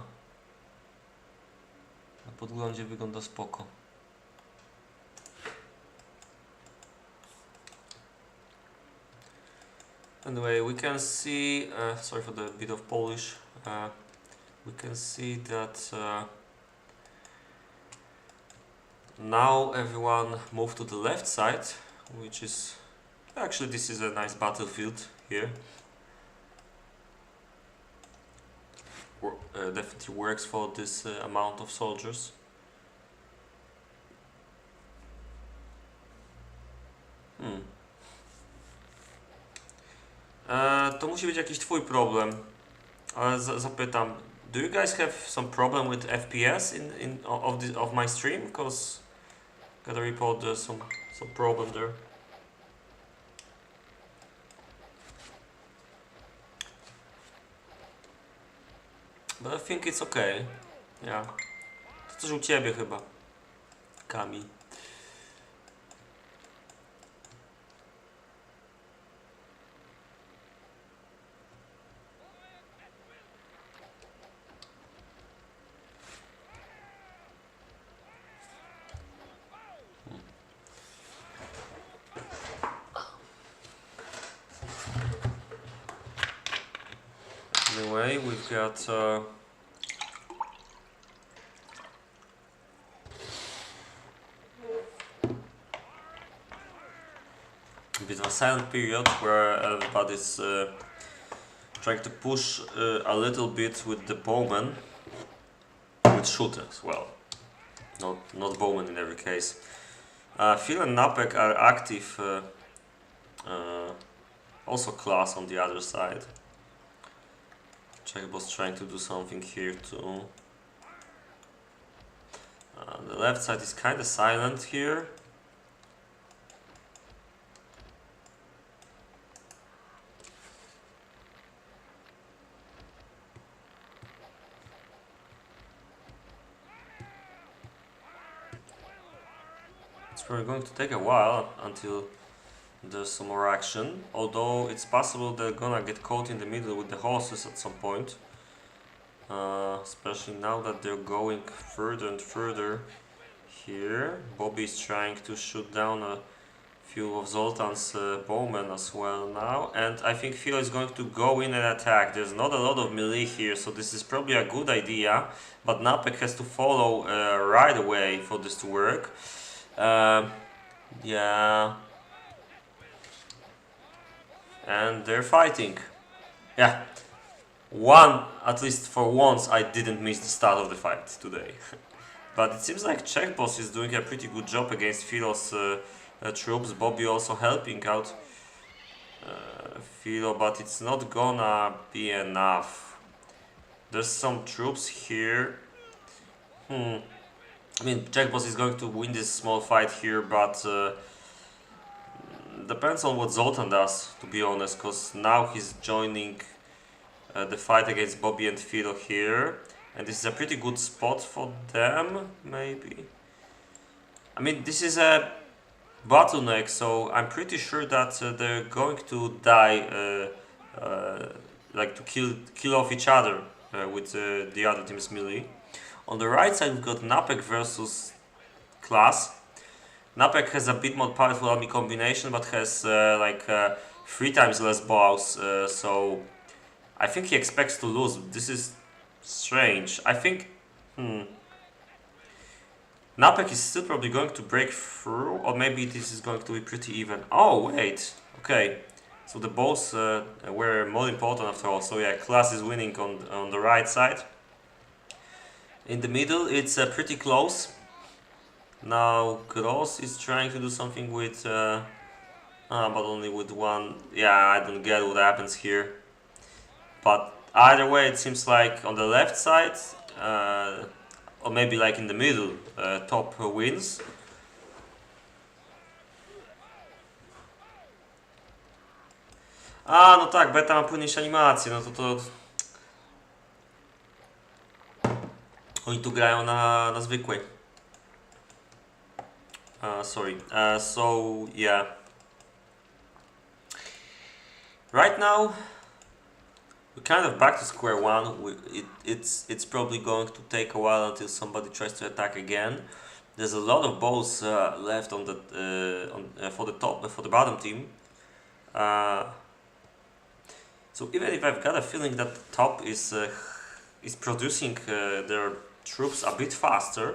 Na podglądzie wygląda spoko. Anyway, we can see, sorry for the bit of Polish, we can see that now everyone moved to the left side, which is, actually this is a nice battlefield here. Definitely works for this amount of soldiers. To musi być jakiś twój problem, ale zapytam, do you guys have some problem with FPS of my stream? Because gotta report there's some problem there. But I think it's okay. Yeah. To też u ciebie chyba, Kami. Anyway, we've got a bit of a silent period where everybody's trying to push a little bit with the bowmen, with shooters, well, not bowmen in every case. Phil and Napek are active, also class on the other side. Czech was trying to do something here too. The left side is kind of silent here. It's probably going to take a while until there's some more action, although it's possible they're gonna get caught in the middle with the horses at some point, especially now that they're going further and further here. Bobby is trying to shoot down a few of Zoltan's bowmen as well now, and I think Phil is going to go in and attack. There's not a lot of melee here, so this is probably a good idea, but Napek has to follow right away for this to work. Yeah. And they're fighting. Yeah. At least for once, I didn't miss the start of the fight today. But it seems like Czech boss is doing a pretty good job against Philo's troops. Bobby also helping out Philo, but it's not gonna be enough. There's some troops here. I mean, Czech boss is going to win this small fight here, but depends on what Zoltan does, to be honest, because now he's joining the fight against Bobby and Philo here, and this is a pretty good spot for them, maybe. I mean, this is a bottleneck, so I'm pretty sure that they're going to die, like to kill off each other with the other team's melee. On the right side, we've got Napek versus Class. Napek has a bit more powerful army combination, but has 3 times less bows, so I think he expects to lose. This is strange. I think Napek is still probably going to break through, or maybe this is going to be pretty even. Oh wait, okay. So the balls were more important after all. So yeah, class is winning on the right side. In the middle, it's pretty close. Now Gross is trying to do something with, but only with one. Yeah, I don't get what happens here. But either way, it seems like on the left side, or maybe like in the middle, top wins. A, no tak, beta ma płynniejsze animacje, no to... Oni tu grają na zwykłej. Sorry. So, yeah. Right now, we're kind of back to square one. It's probably going to take a while until somebody tries to attack again. There's a lot of balls left on the for the bottom team. So even if I've got a feeling that the top is producing their troops a bit faster,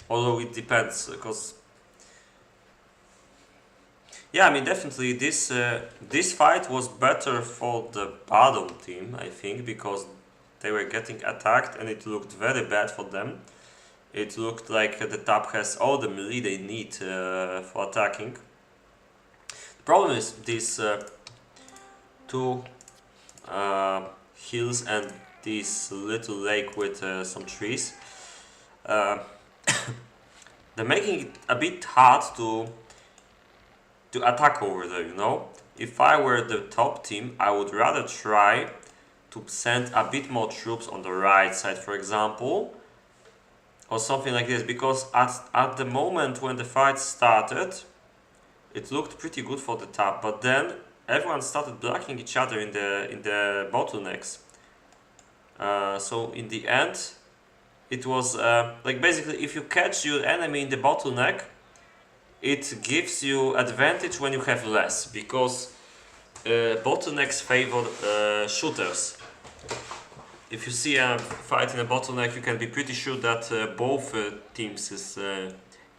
although it depends, because yeah, I mean definitely this fight was better for the bottom team, I think, because they were getting attacked and it looked very bad for them. It looked like the top has all the melee they need for attacking. The problem is these two hills and this little lake with some trees. They're making it a bit hard to attack over there, you know? If I were the top team, I would rather try to send a bit more troops on the right side, for example, or something like this, because at the moment when the fight started, it looked pretty good for the top, but then everyone started blocking each other in the bottlenecks. So in the end, it was like basically if you catch your enemy in the bottleneck, it gives you advantage when you have less, because bottlenecks favor shooters. If you see a fight in a bottleneck, you can be pretty sure that both teams'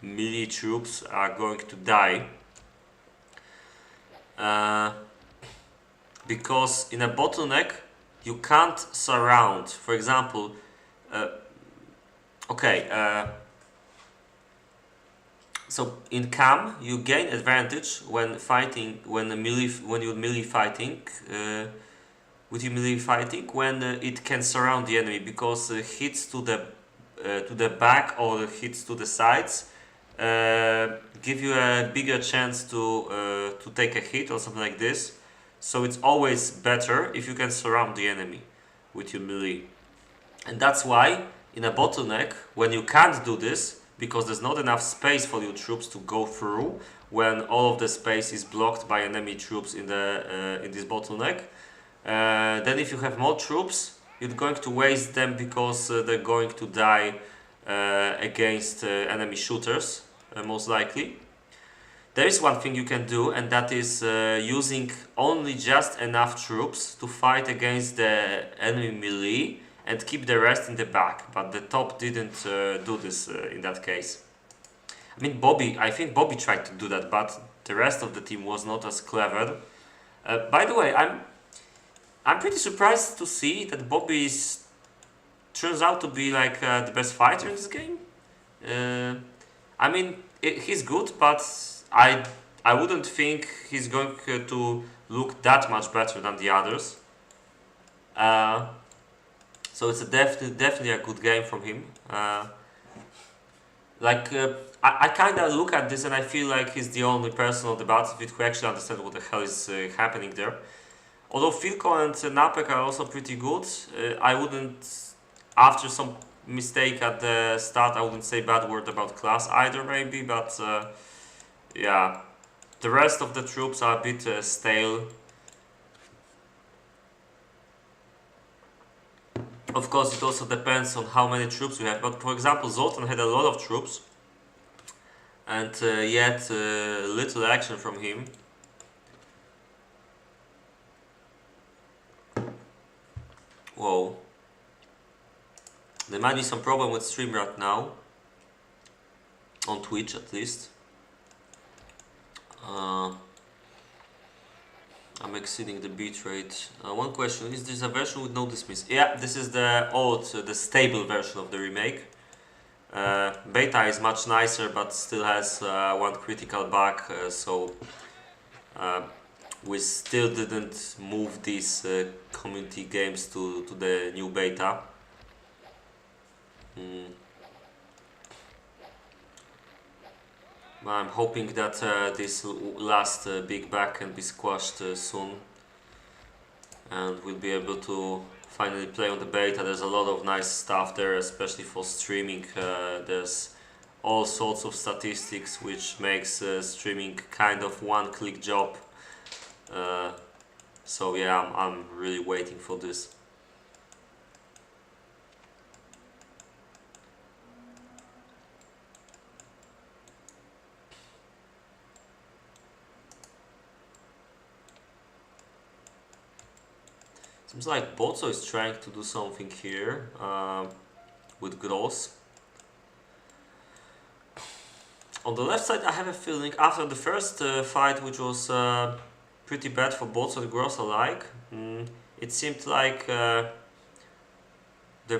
melee troops are going to die. Because in a bottleneck, you can't surround. For example, so in KaM, you gain advantage when fighting, when you're melee fighting, when it can surround the enemy, because hits to the back or hits to the sides give you a bigger chance to take a hit or something like this. So it's always better if you can surround the enemy with your melee, and that's why in a bottleneck, when you can't do this, because there's not enough space for your troops to go through, when all of the space is blocked by enemy troops in this bottleneck, then if you have more troops, you're going to waste them because they're going to die against enemy shooters, most likely. There is one thing you can do, and that is using only just enough troops to fight against the enemy melee and keep the rest in the back, but the top didn't do this in that case. I mean, I think Bobby tried to do that, but the rest of the team was not as clever. By the way, I'm pretty surprised to see that Bobby turns out to be like the best fighter in this game. I mean, he's good, but I wouldn't think he's going to look that much better than the others. So it's definitely a good game from him. I kind of look at this and I feel like he's the only person on the battlefield who actually understands what the hell is happening there. Although Filko and Napek are also pretty good, I wouldn't, after some mistake at the start, I wouldn't say bad word about class either, maybe, but yeah, the rest of the troops are a bit stale. Of course, it also depends on how many troops you have, but for example, Zoltan had a lot of troops, and yet little action from him. Whoa. There might be some problem with stream right now. On Twitch, at least. I'm exceeding the bitrate. One question, is this a version with no dismiss? Yeah, this is the old, the stable version of the remake. Beta is much nicer, but still has one critical bug, so we still didn't move these community games to the new beta. I'm hoping that this last big bug can be squashed soon, and we'll be able to finally play on the beta. There's a lot of nice stuff there, especially for streaming. There's all sorts of statistics which makes streaming kind of one-click job. So yeah, I'm really waiting for this. Seems like Bozo is trying to do something here with Gross. On the left side, I have a feeling after the first fight, which was pretty bad for Bozo and Gross alike, it seemed like they're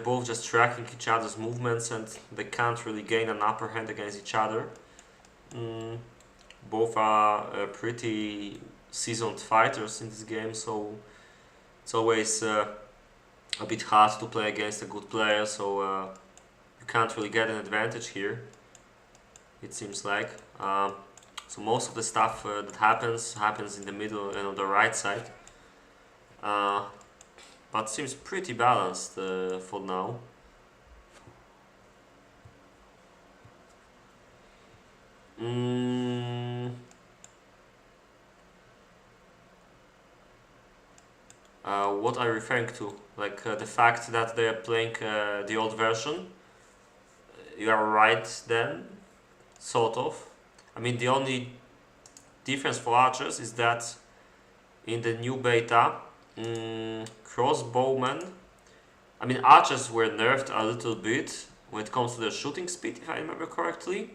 both just tracking each other's movements and they can't really gain an upper hand against each other. Both are pretty seasoned fighters in this game, so it's always a bit hard to play against a good player, so you can't really get an advantage here, it seems like. So most of the stuff that happens in the middle and on the right side, but seems pretty balanced for now. What are you referring to? Like the fact that they are playing the old version? You are right then, sort of. I mean, the only difference for archers is that in the new beta, crossbowmen, I mean, archers were nerfed a little bit when it comes to their shooting speed, if I remember correctly.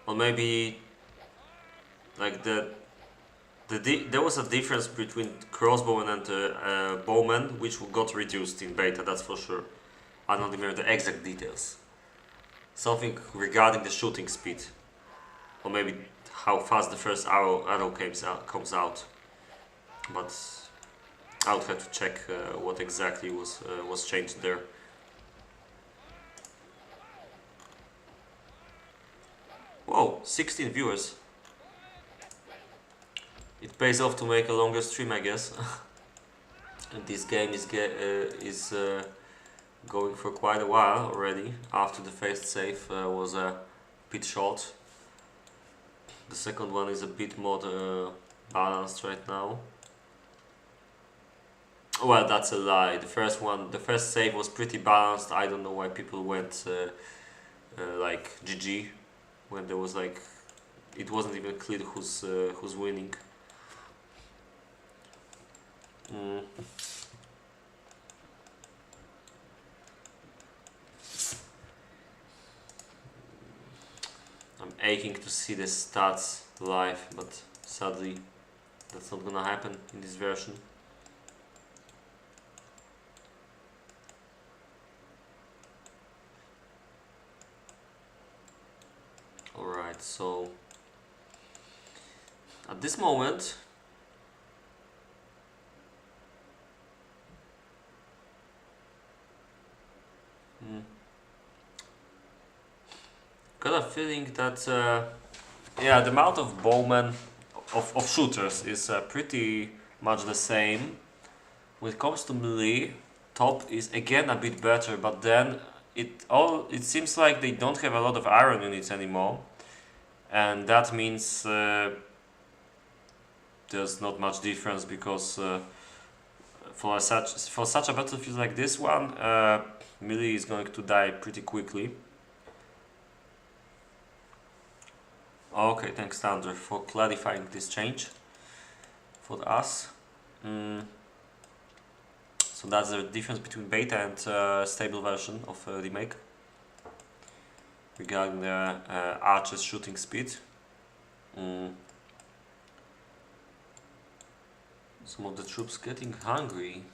Or maybe like there was a difference between crossbowmen and bowmen, which got reduced in beta, that's for sure. I don't remember the exact details. Something regarding the shooting speed, or maybe how fast the first arrow comes out. But I would have to check what exactly was changed there. Whoa, 16 viewers. It pays off to make a longer stream, I guess. And this game is going for quite a while already, after the first save was a bit short. The second one is a bit more balanced right now. Well, that's a lie. The first save was pretty balanced. I don't know why people went like GG when there was like, it wasn't even clear who's winning. I'm aching to see the stats live, but sadly that's not gonna happen in this version. Alright, so at this moment got a feeling that yeah, the amount of bowmen of shooters is pretty much the same. When it comes to melee, top is again a bit better, but then it seems like they don't have a lot of iron units anymore, and that means there's not much difference, because for such a battlefield like this one, melee is going to die pretty quickly. Okay, thanks Thunder for clarifying this change for us. So that's the difference between beta and stable version of Remake. regarding the archer's shooting speed. Some of the troops getting hungry.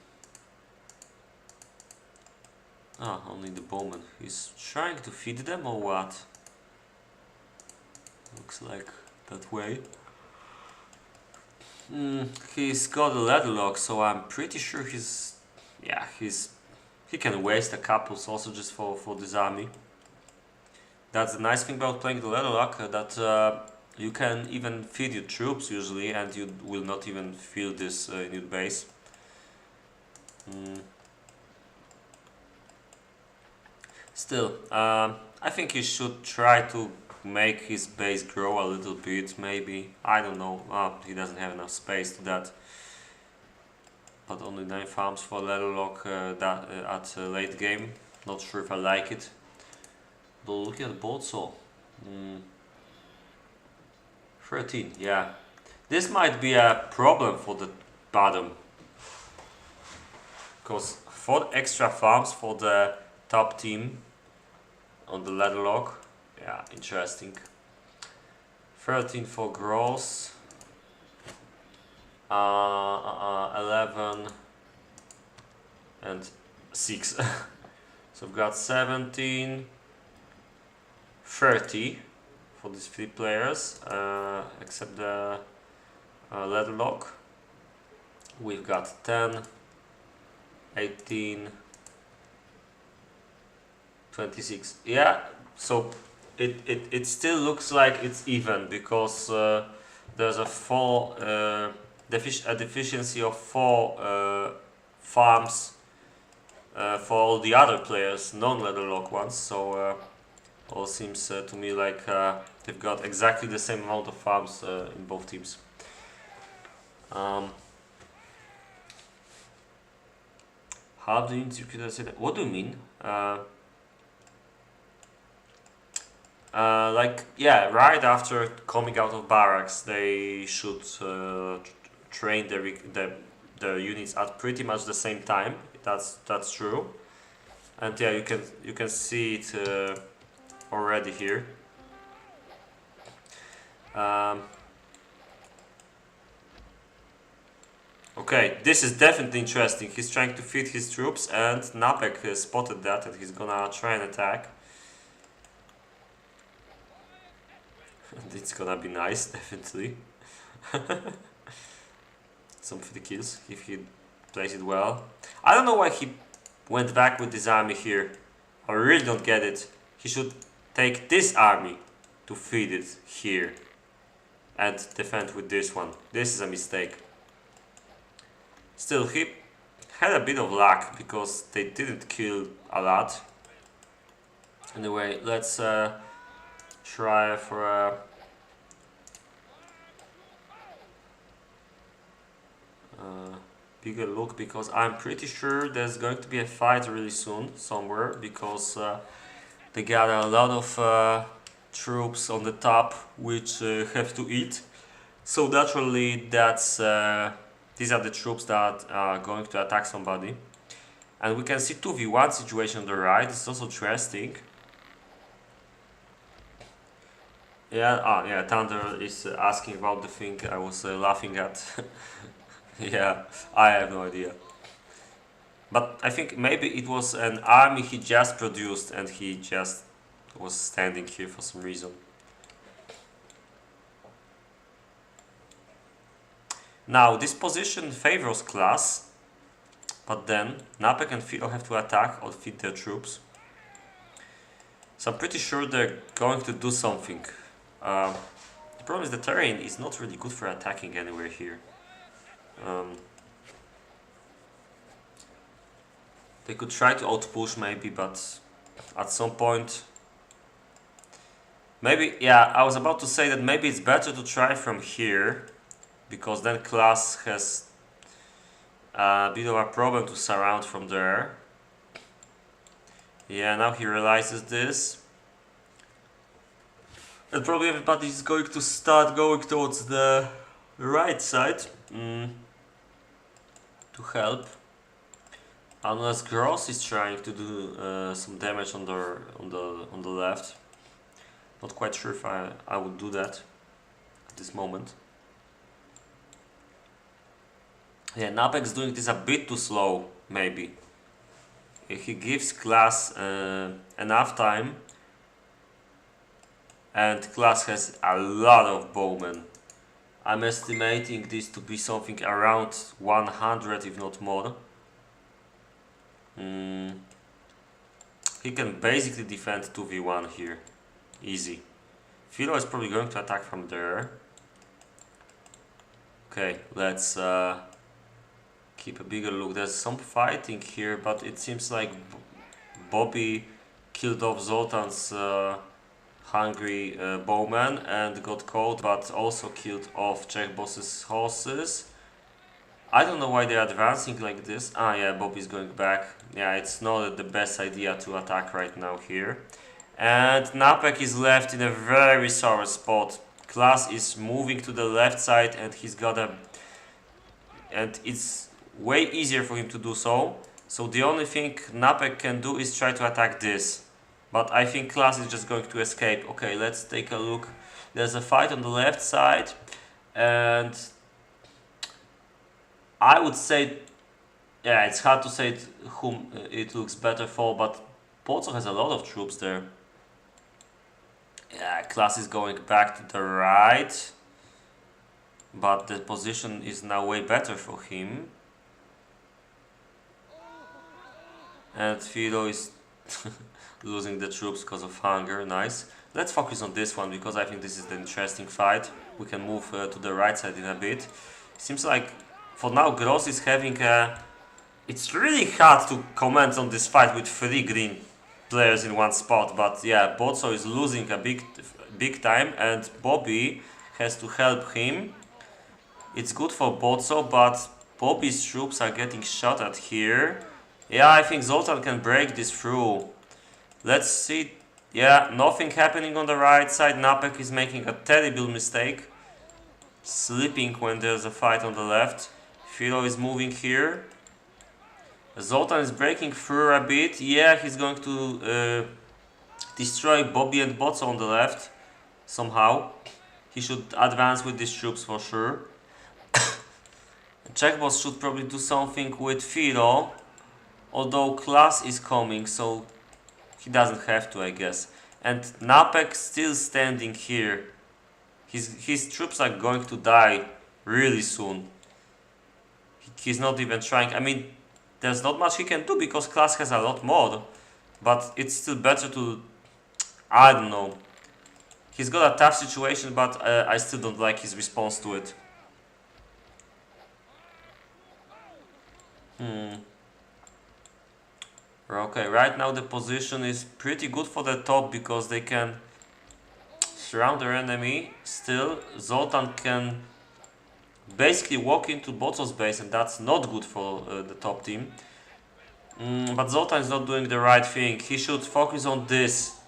Ah, only the bowman. He's trying to feed them or what? Looks like that way. He's got a ladder lock, so I'm pretty sure he can waste a couple sausages for this army. That's the nice thing about playing the ladder lock, that you can even feed your troops usually, and you will not even feel this in your base. Still, I think he should try to make his base grow a little bit, maybe. I don't know. He doesn't have enough space to that. But only 9 farms for ladder lock at late game. Not sure if I like it. But look at the bolt saw. 13, yeah. This might be a problem for the bottom. Because 4 extra farms for the top team on the ladder lock. Yeah, interesting. 13 for gross. 11 and 6. So we've got 17, 30 for these 3 players, except the ladder lock. We've got 10, 18, 26. Yeah, so it still looks like it's even, because there's a deficiency of 4 farms for all the other players, non-ladder lock ones. So all seems to me like they've got exactly the same amount of farms in both teams. How do you interpret that? What do you mean? Like, yeah, right after coming out of barracks, they should train the units at pretty much the same time. That's true, and yeah, you can see it already here. Okay, this is definitely interesting. He's trying to feed his troops, and Napek spotted that, and he's gonna try and attack. It's gonna be nice, definitely. Some 50 kills if he plays it well. I don't know why he went back with this army here. I really don't get it. He should take this army to feed it here and defend with this one. This is a mistake. Still, he had a bit of luck because they didn't kill a lot. Anyway, let's try for a bigger look, because I'm pretty sure there's going to be a fight really soon somewhere, because they got a lot of troops on the top which have to eat. So naturally that's these are the troops that are going to attack somebody. And we can see 2v1 situation on the right. It's also interesting. Yeah, yeah, Thunder is asking about the thing I was laughing at. Yeah, I have no idea. But I think maybe it was an army he just produced and he just was standing here for some reason. Now, this position favors class, but then Napek and Philo have to attack or feed their troops. So I'm pretty sure they're going to do something. The problem is the terrain is not really good for attacking anywhere here. They could try to outpush maybe, but at some point... Maybe, yeah, I was about to say that maybe it's better to try from here, because then class has a bit of a problem to surround from there. Yeah, now he realizes this. And probably everybody is going to start going towards the right side to help. Unless Gross is trying to do some damage on the left. Not quite sure if I would do that at this moment. Yeah, Napek's doing this a bit too slow, maybe. If he gives Class enough time, and Class has a lot of bowmen. I'm estimating this to be something around 100, if not more. He can basically defend 2v1 here. Easy. Philo is probably going to attack from there. Okay, let's keep a bigger look. There's some fighting here, but it seems like Bobby killed off Zoltan's hungry bowman and got caught, but also killed off Czech boss's horses. I don't know why they're advancing like this. Ah, yeah, Bobby's going back. Yeah, it's not the best idea to attack right now here. And Napek is left in a very sore spot. Class is moving to the left side, and he's got a... and it's way easier for him to do so. So the only thing Napek can do is try to attack this. But I think Class is just going to escape. Okay, let's take a look. There's a fight on the left side, and I would say, yeah, it's hard to say whom it looks better for, but Pozo has a lot of troops there. Yeah, Class is going back to the right, but the position is now way better for him. And Fido is losing the troops because of hunger. Nice. Let's focus on this one because I think this is the interesting fight. We can move to the right side in a bit. Seems like for now Gross is having a... It's really hard to comment on this fight with 3 green players in one spot, but yeah, Bozo is losing a big time and Bobby has to help him. It's good for Bozo, but Bobby's troops are getting shot at here. Yeah, I think Zoltan can break this through. Let's see. Yeah, nothing happening on the right side. Napek is making a terrible mistake, sleeping when there's a fight on the left. Philo is moving here. Zoltan is breaking through a bit. Yeah, he's going to destroy Bobby and Bozo on the left somehow. He should advance with these troops for sure. Czech boss should probably do something with Philo, although Class is coming, so he doesn't have to, I guess. And Napek still standing here. His troops are going to die really soon. He's not even trying. I mean, there's not much he can do because Class has a lot more. But it's still better to... I don't know. He's got a tough situation, but I still don't like his response to it. Okay, right now the position is pretty good for the top because they can surround their enemy. Still, Zoltan can basically walk into Bozo's base, and that's not good for the top team. But Zoltan is not doing the right thing. He should focus on this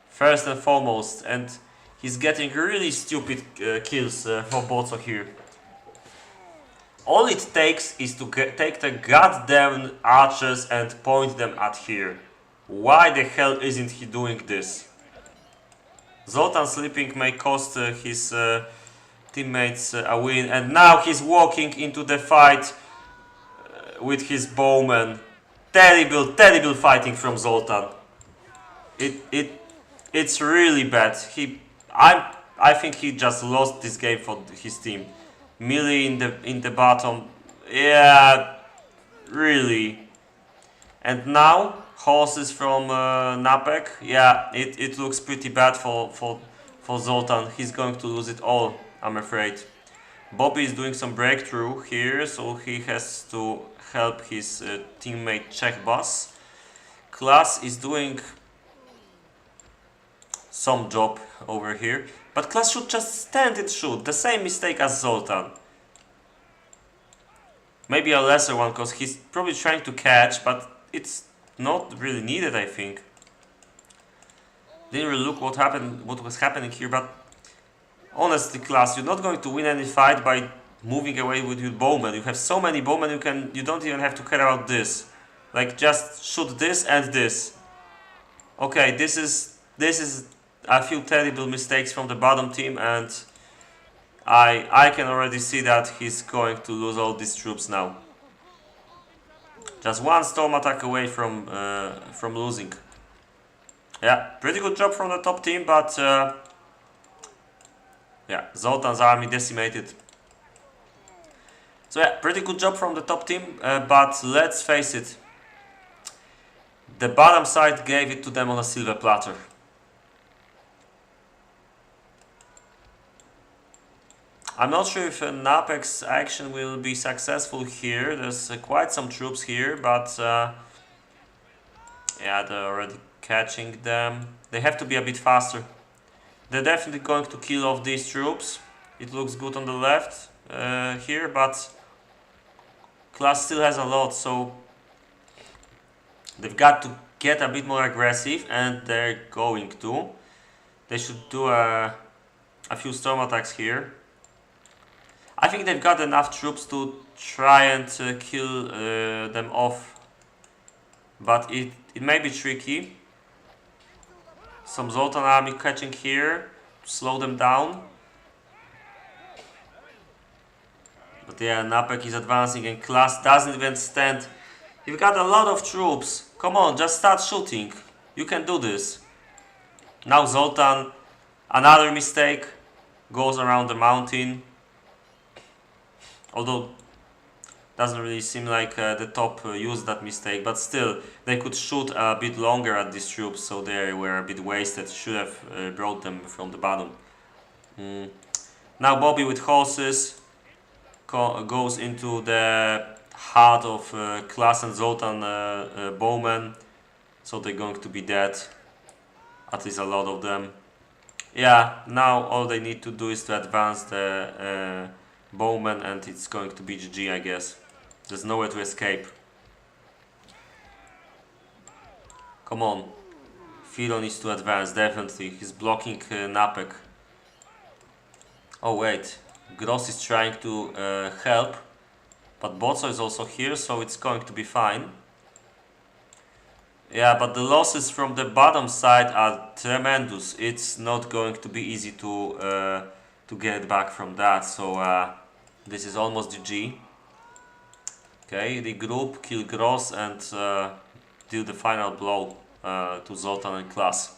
first and foremost, and he's getting really stupid kills for Bozo here. All it takes is to take the goddamn archers and point them at here. Why the hell isn't he doing this? Zoltan sleeping may cost his teammates a win, and now he's walking into the fight with his bowman. Terrible, terrible fighting from Zoltan. It's really bad. I think he just lost this game for his team. Millie in the bottom, yeah, really. And now horses from Napek, yeah, it looks pretty bad for Zoltan. He's going to lose it all, I'm afraid. Bobby is doing some breakthrough here, so he has to help his teammate Czech boss. Class is doing some job over here. But Class should just stand and shoot. The same mistake as Zoltan. Maybe a lesser one, because he's probably trying to catch, but it's not really needed, I think. Didn't really look what was happening here, but honestly, Class, you're not going to win any fight by moving away with your bowman. You have so many bowmen, you don't even have to care about this. Like, just shoot this and this. Okay, this is a few terrible mistakes from the bottom team, and I can already see that he's going to lose all these troops now. Just one storm attack away from losing. Yeah, pretty good job from the top team, but yeah, Zoltan's army decimated. So yeah, pretty good job from the top team, but let's face it, the bottom side gave it to them on a silver platter. I'm not sure if an Apex action will be successful here. There's quite some troops here, but yeah, they're already catching them. They have to be a bit faster. They're definitely going to kill off these troops. It looks good on the left here, but Class still has a lot, so they've got to get a bit more aggressive, and they're going to. They should do a few storm attacks here. I think they've got enough troops to try and kill them off, but it may be tricky. Some Zoltan army catching here to slow them down. But yeah, Napek is advancing and Class doesn't even stand. You've got a lot of troops. Come on, just start shooting. You can do this. Now Zoltan, another mistake, goes around the mountain. Although doesn't really seem like the top used that mistake, but still they could shoot a bit longer at these troops, so they were a bit wasted. Should have brought them from the bottom. Now Bobby with horses goes into the heart of Class and Zoltan bowmen, so they're going to be dead, at least a lot of them. Yeah, now all they need to do is to advance the bowman, and it's going to be GG, I guess. There's nowhere to escape. Come on. Philo needs to advance, definitely. He's blocking Napek. Oh wait, Gross is trying to help, but Bozo is also here, so it's going to be fine. Yeah, but the losses from the bottom side are tremendous. It's not going to be easy to get back from that, so this is almost GG. Okay, regroup, kill Gross, and deal the final blow to Zoltan and Class.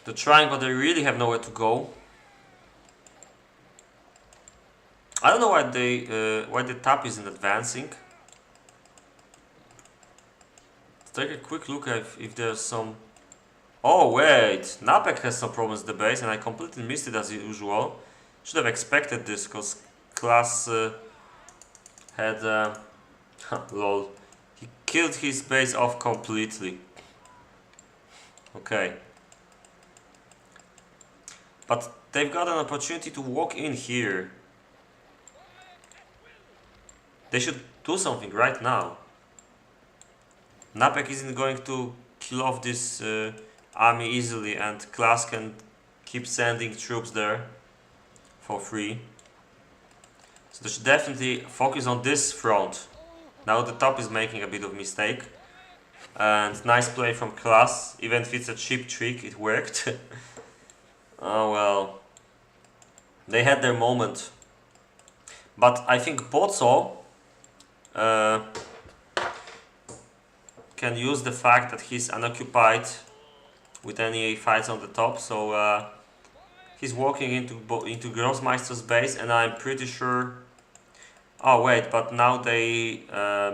They're trying, but they really have nowhere to go. I don't know why the top isn't advancing. Let's take a quick look at if there's some. Oh wait, Napek has some problems with the base, and I completely missed it as usual. Should have expected this, because Class had lol. He killed his base off completely. Okay. But they've got an opportunity to walk in here. They should do something right now. Napek isn't going to kill off this army easily, and Class can keep sending troops there for free. So they should definitely focus on this front. Now the top is making a bit of mistake. And nice play from Class. Even if it's a cheap trick, it worked. Oh well. They had their moment. But I think Bozo can use the fact that he's unoccupied with any fights on the top, so he's walking into Grossmeister's base, and I'm pretty sure. Oh wait, but now they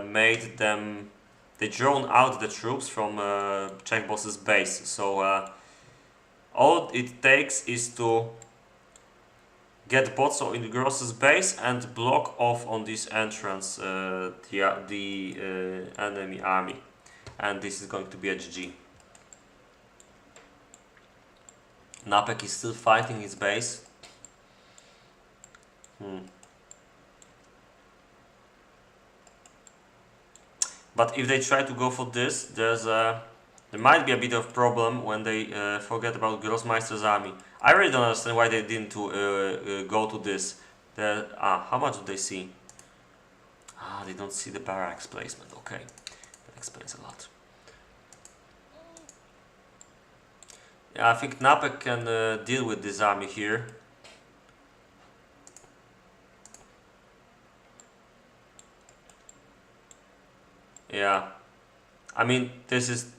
made them. They drawn out the troops from Czech boss's base, so all it takes is to get Bozo into Gross's base and block off on this entrance the enemy army, and this is going to be a GG. Napek is still fighting his base. But if they try to go for this, there's There might be a bit of problem when they forget about Grossmeister's army. I really don't understand why they didn't go to this. How much do they see? They don't see the barracks placement. Okay, that explains a lot. Yeah, I think Napek can deal with this army here. Yeah, I mean, this is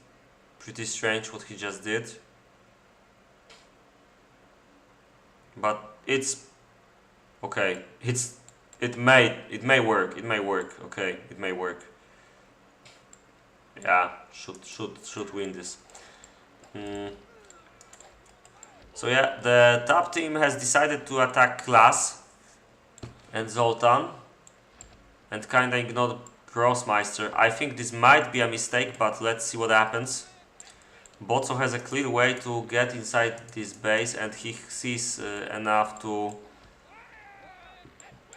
pretty strange what he just did. But it's okay. It may work. It may work. Okay, it may work. Yeah, should win this. So yeah, the top team has decided to attack Class and Zoltan and kinda ignore Grossmeister. I think this might be a mistake, but let's see what happens. Botso has a clear way to get inside this base and he sees enough to...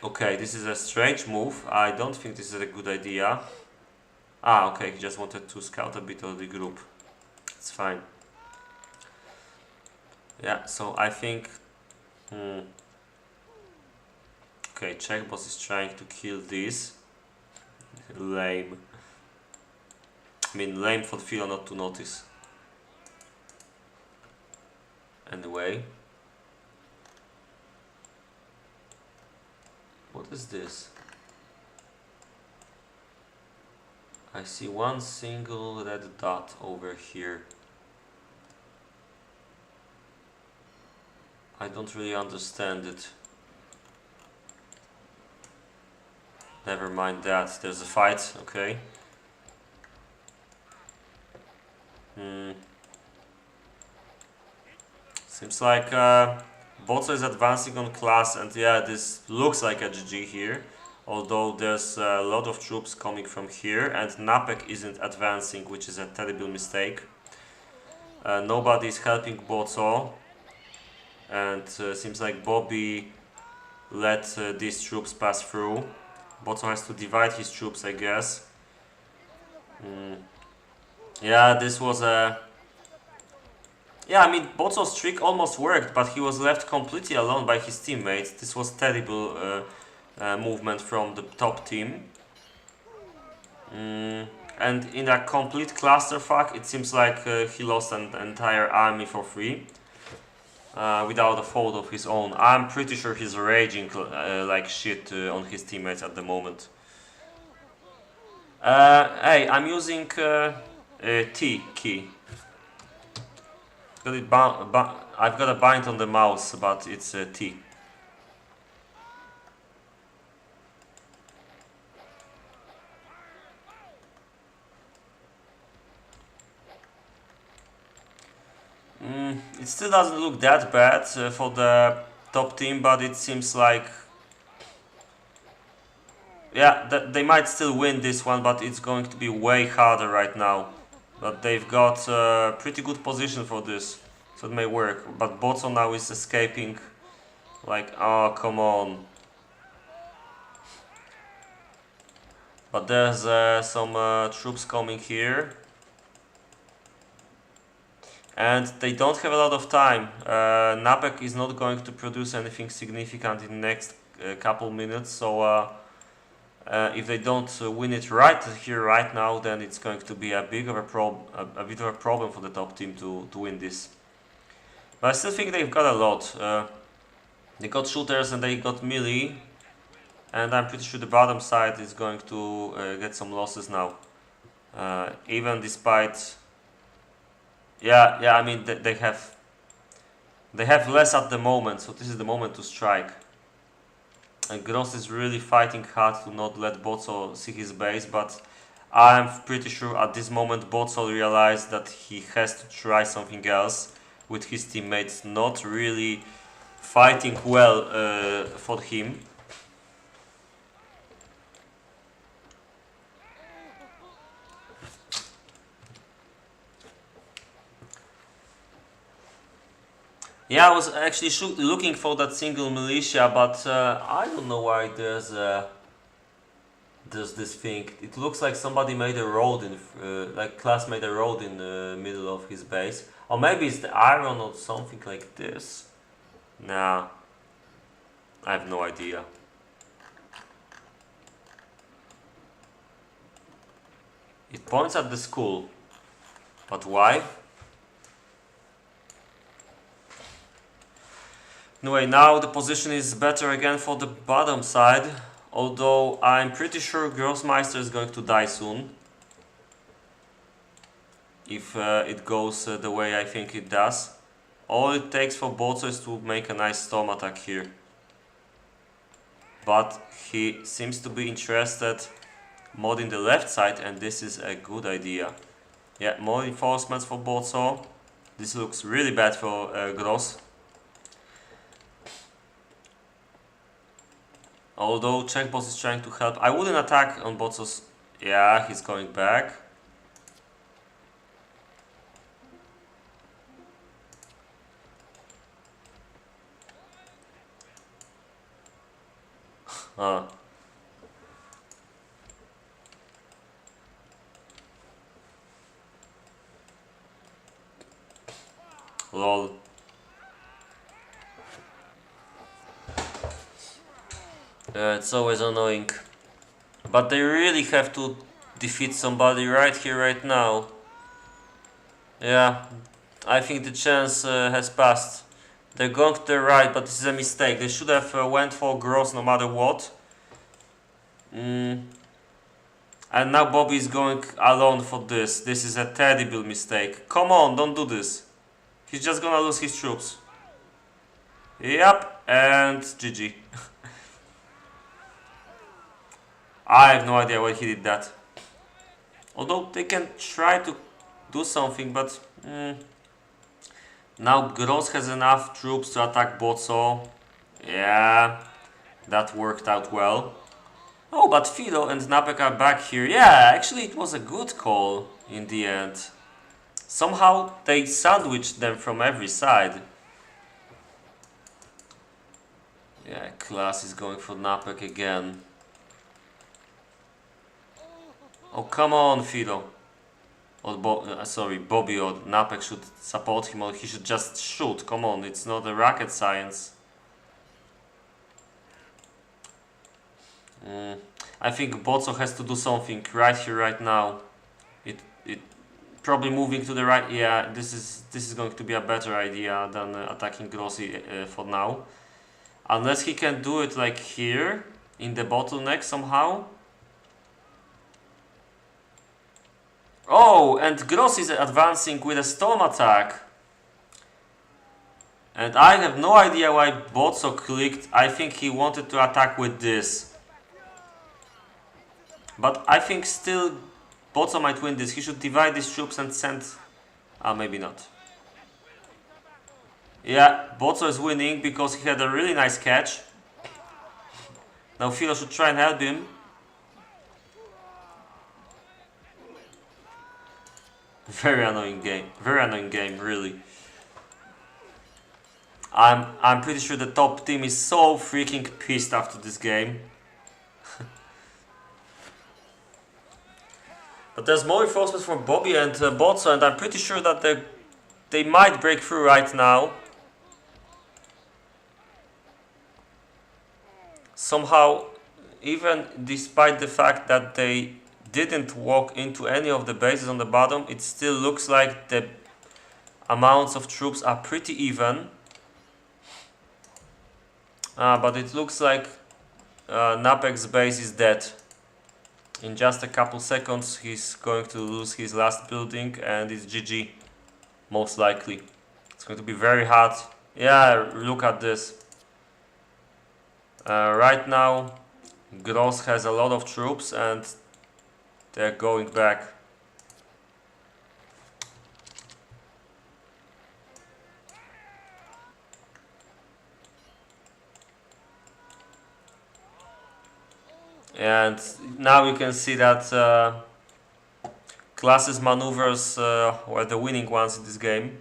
Okay, this is a strange move. I don't think this is a good idea. Okay, he just wanted to scout a bit of the group. It's fine. Yeah, so I think... Okay, Czech boss is trying to kill this. Lame. I mean, lame for the filler not to notice. Anyway. What is this? I see one single red dot over here. I don't really understand it. Never mind that. There's a fight, okay. Seems like Botso is advancing on Class, and yeah, this looks like a GG here. Although there's a lot of troops coming from here, and Napek isn't advancing, which is a terrible mistake. Nobody is helping Botso, and seems like Bobby let these troops pass through. Botso has to divide his troops, I guess. Yeah, this was a... Yeah, I mean, Botso's trick almost worked, but he was left completely alone by his teammates. This was terrible movement from the top team. And in a complete clusterfuck, it seems like he lost an entire army for free. Without a fault of his own. I'm pretty sure he's raging like shit on his teammates at the moment. Hey, I'm using T key. I've got a bind on the mouse, but it's T. It still doesn't look that bad for the top team, but it seems like... Yeah, they might still win this one, but it's going to be way harder right now. But they've got a pretty good position for this, so it may work. But Botso now is escaping, like, oh, come on. But there's some troops coming here. And they don't have a lot of time. Napek is not going to produce anything significant in the next couple minutes, so if they don't win it right here, right now, then it's going to be a bit of a problem for the top team to win this. But I still think they've got a lot. They got shooters and they got melee, and I'm pretty sure the bottom side is going to get some losses now. Even despite... Yeah, I mean, they have less at the moment, so this is the moment to strike. And Gross is really fighting hard to not let Botso see his base, but I'm pretty sure at this moment Botso realized that he has to try something else with his teammates not really fighting well for him. Yeah, I was actually looking for that single militia, but I don't know why there's this thing. It looks like somebody made a road in, like class made a road in the middle of his base. Or maybe it's the iron or something like this. Nah, I have no idea. It points at the school, but why? Anyway, now the position is better again for the bottom side, although I'm pretty sure Grossmeister is going to die soon. If it goes the way I think it does. All it takes for Bozo is to make a nice storm attack here. But he seems to be interested modding the left side, and this is a good idea. Yeah, more reinforcements for Bozo. This looks really bad for Gross. Although Czech boss is trying to help. I wouldn't attack on Bozo's... Yeah, he's going back. Lol. It's always annoying. But they really have to defeat somebody right here, right now. Yeah, I think the chance has passed. They're going to the right, but this is a mistake. They should have went for Gross no matter what. And now Bobby is going alone for this. This is a terrible mistake. Come on, don't do this. He's just gonna lose his troops. Yep, and GG. I have no idea why he did that. Although they can try to do something, but... Now Gross has enough troops to attack Bozo. Yeah, that worked out well. Oh, but Fido and Napek are back here. Yeah, actually it was a good call in the end. Somehow they sandwiched them from every side. Yeah, class is going for Napek again. Oh, come on, Fido. Or sorry, Bobby or Napek should support him, or he should just shoot. Come on, it's not a rocket science. I think Bozo has to do something right here, right now. It probably moving to the right. Yeah, this is going to be a better idea than attacking Grossi for now, unless he can do it like here in the bottleneck somehow. Oh, and Gross is advancing with a storm attack. And I have no idea why Bozo clicked. I think he wanted to attack with this. But I think still Bozo might win this. He should divide his troops and send... maybe not. Yeah, Bozo is winning because he had a really nice catch. Now Philo should try and help him. Very annoying game, really. I'm pretty sure the top team is so freaking pissed after this game. But there's more reinforcements from Bobby and Bozo, and I'm pretty sure that they might break through right now. Somehow, even despite the fact that they didn't walk into any of the bases on the bottom, it still looks like the amounts of troops are pretty even. But it looks like Napek's base is dead. In just a couple seconds he's going to lose his last building and it's GG, most likely. It's going to be very hard. Yeah, look at this. Right now Gross has a lot of troops and they're going back. And now you can see that Class's maneuvers were the winning ones in this game.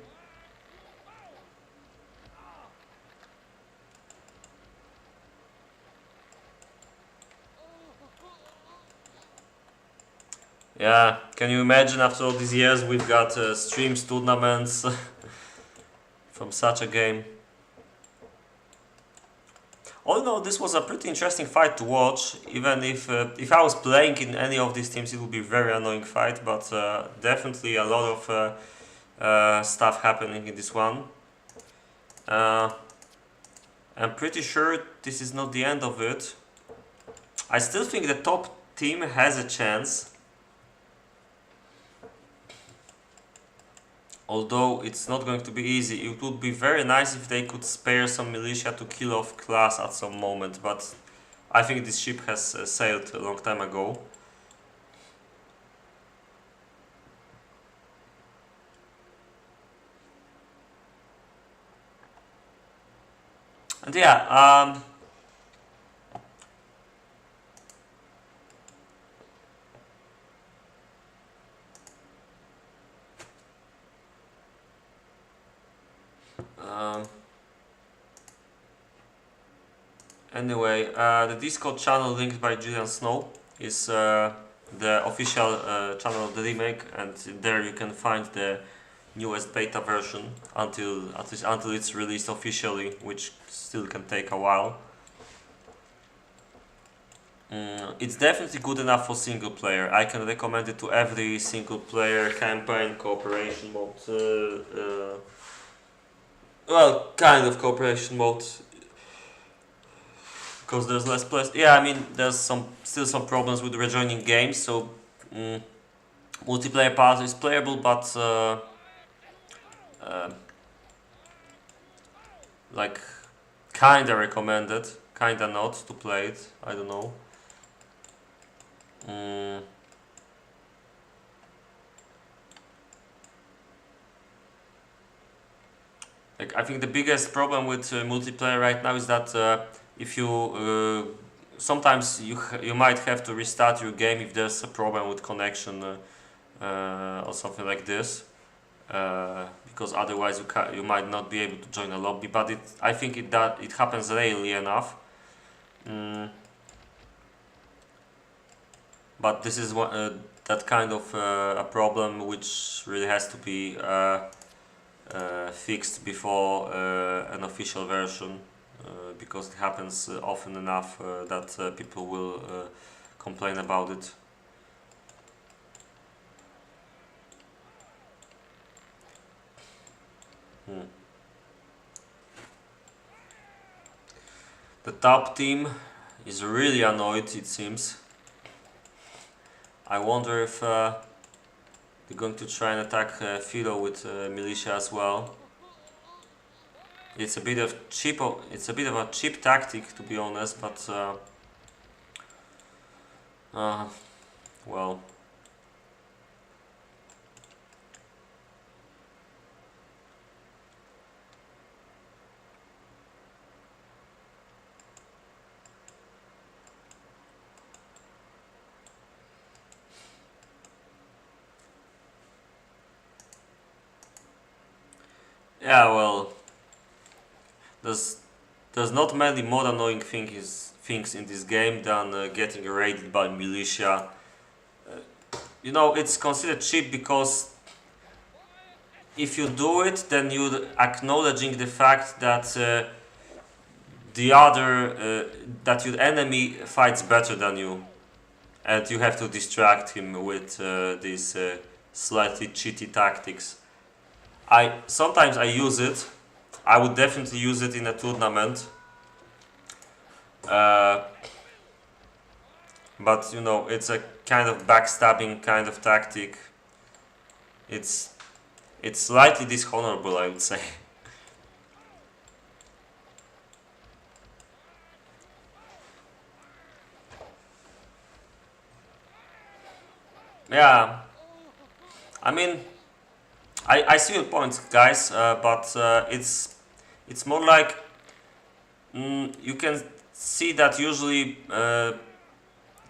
Yeah, can you imagine after all these years we've got streams, tournaments from such a game? All in all, this was a pretty interesting fight to watch, even if I was playing in any of these teams it would be a very annoying fight, but definitely a lot of stuff happening in this one. I'm pretty sure this is not the end of it. I still think the top team has a chance. Although it's not going to be easy. It would be very nice if they could spare some militia to kill off class at some moment, but I think this ship has sailed a long time ago. And yeah, anyway, the Discord channel linked by Julian Snow is the official channel of the remake, and there you can find the newest beta version until it's released officially, which still can take a while. It's definitely good enough for single player. I can recommend it to every single player campaign cooperation mode. Well, kind of cooperation mode, because there's less players. Yeah, I mean there's still some problems with rejoining games, so multiplayer part is playable, but like kinda recommended, kinda not to play it. I don't know. Like I think the biggest problem with multiplayer right now is that if you sometimes you might have to restart your game if there's a problem with connection or something like this, because otherwise you might not be able to join a lobby. But I think it happens rarely enough. But this is that kind of a problem which really has to be fixed before an official version, because it happens often enough that people will complain about it. The top team is really annoyed, it seems. I wonder if they're going to try and attack Philo with militia as well. It's a bit of a cheap tactic, to be honest, but well. Yeah, well, there's not many more annoying things in this game than getting raided by militia. You know, it's considered cheap because if you do it, then you're acknowledging the fact that that your enemy fights better than you, and you have to distract him with these slightly cheaty tactics. Sometimes I use it. I would definitely use it in a tournament. But you know, it's a kind of backstabbing kind of tactic. It's slightly dishonorable, I would say. Yeah, I mean, I see your point, guys, but it's more like you can see that usually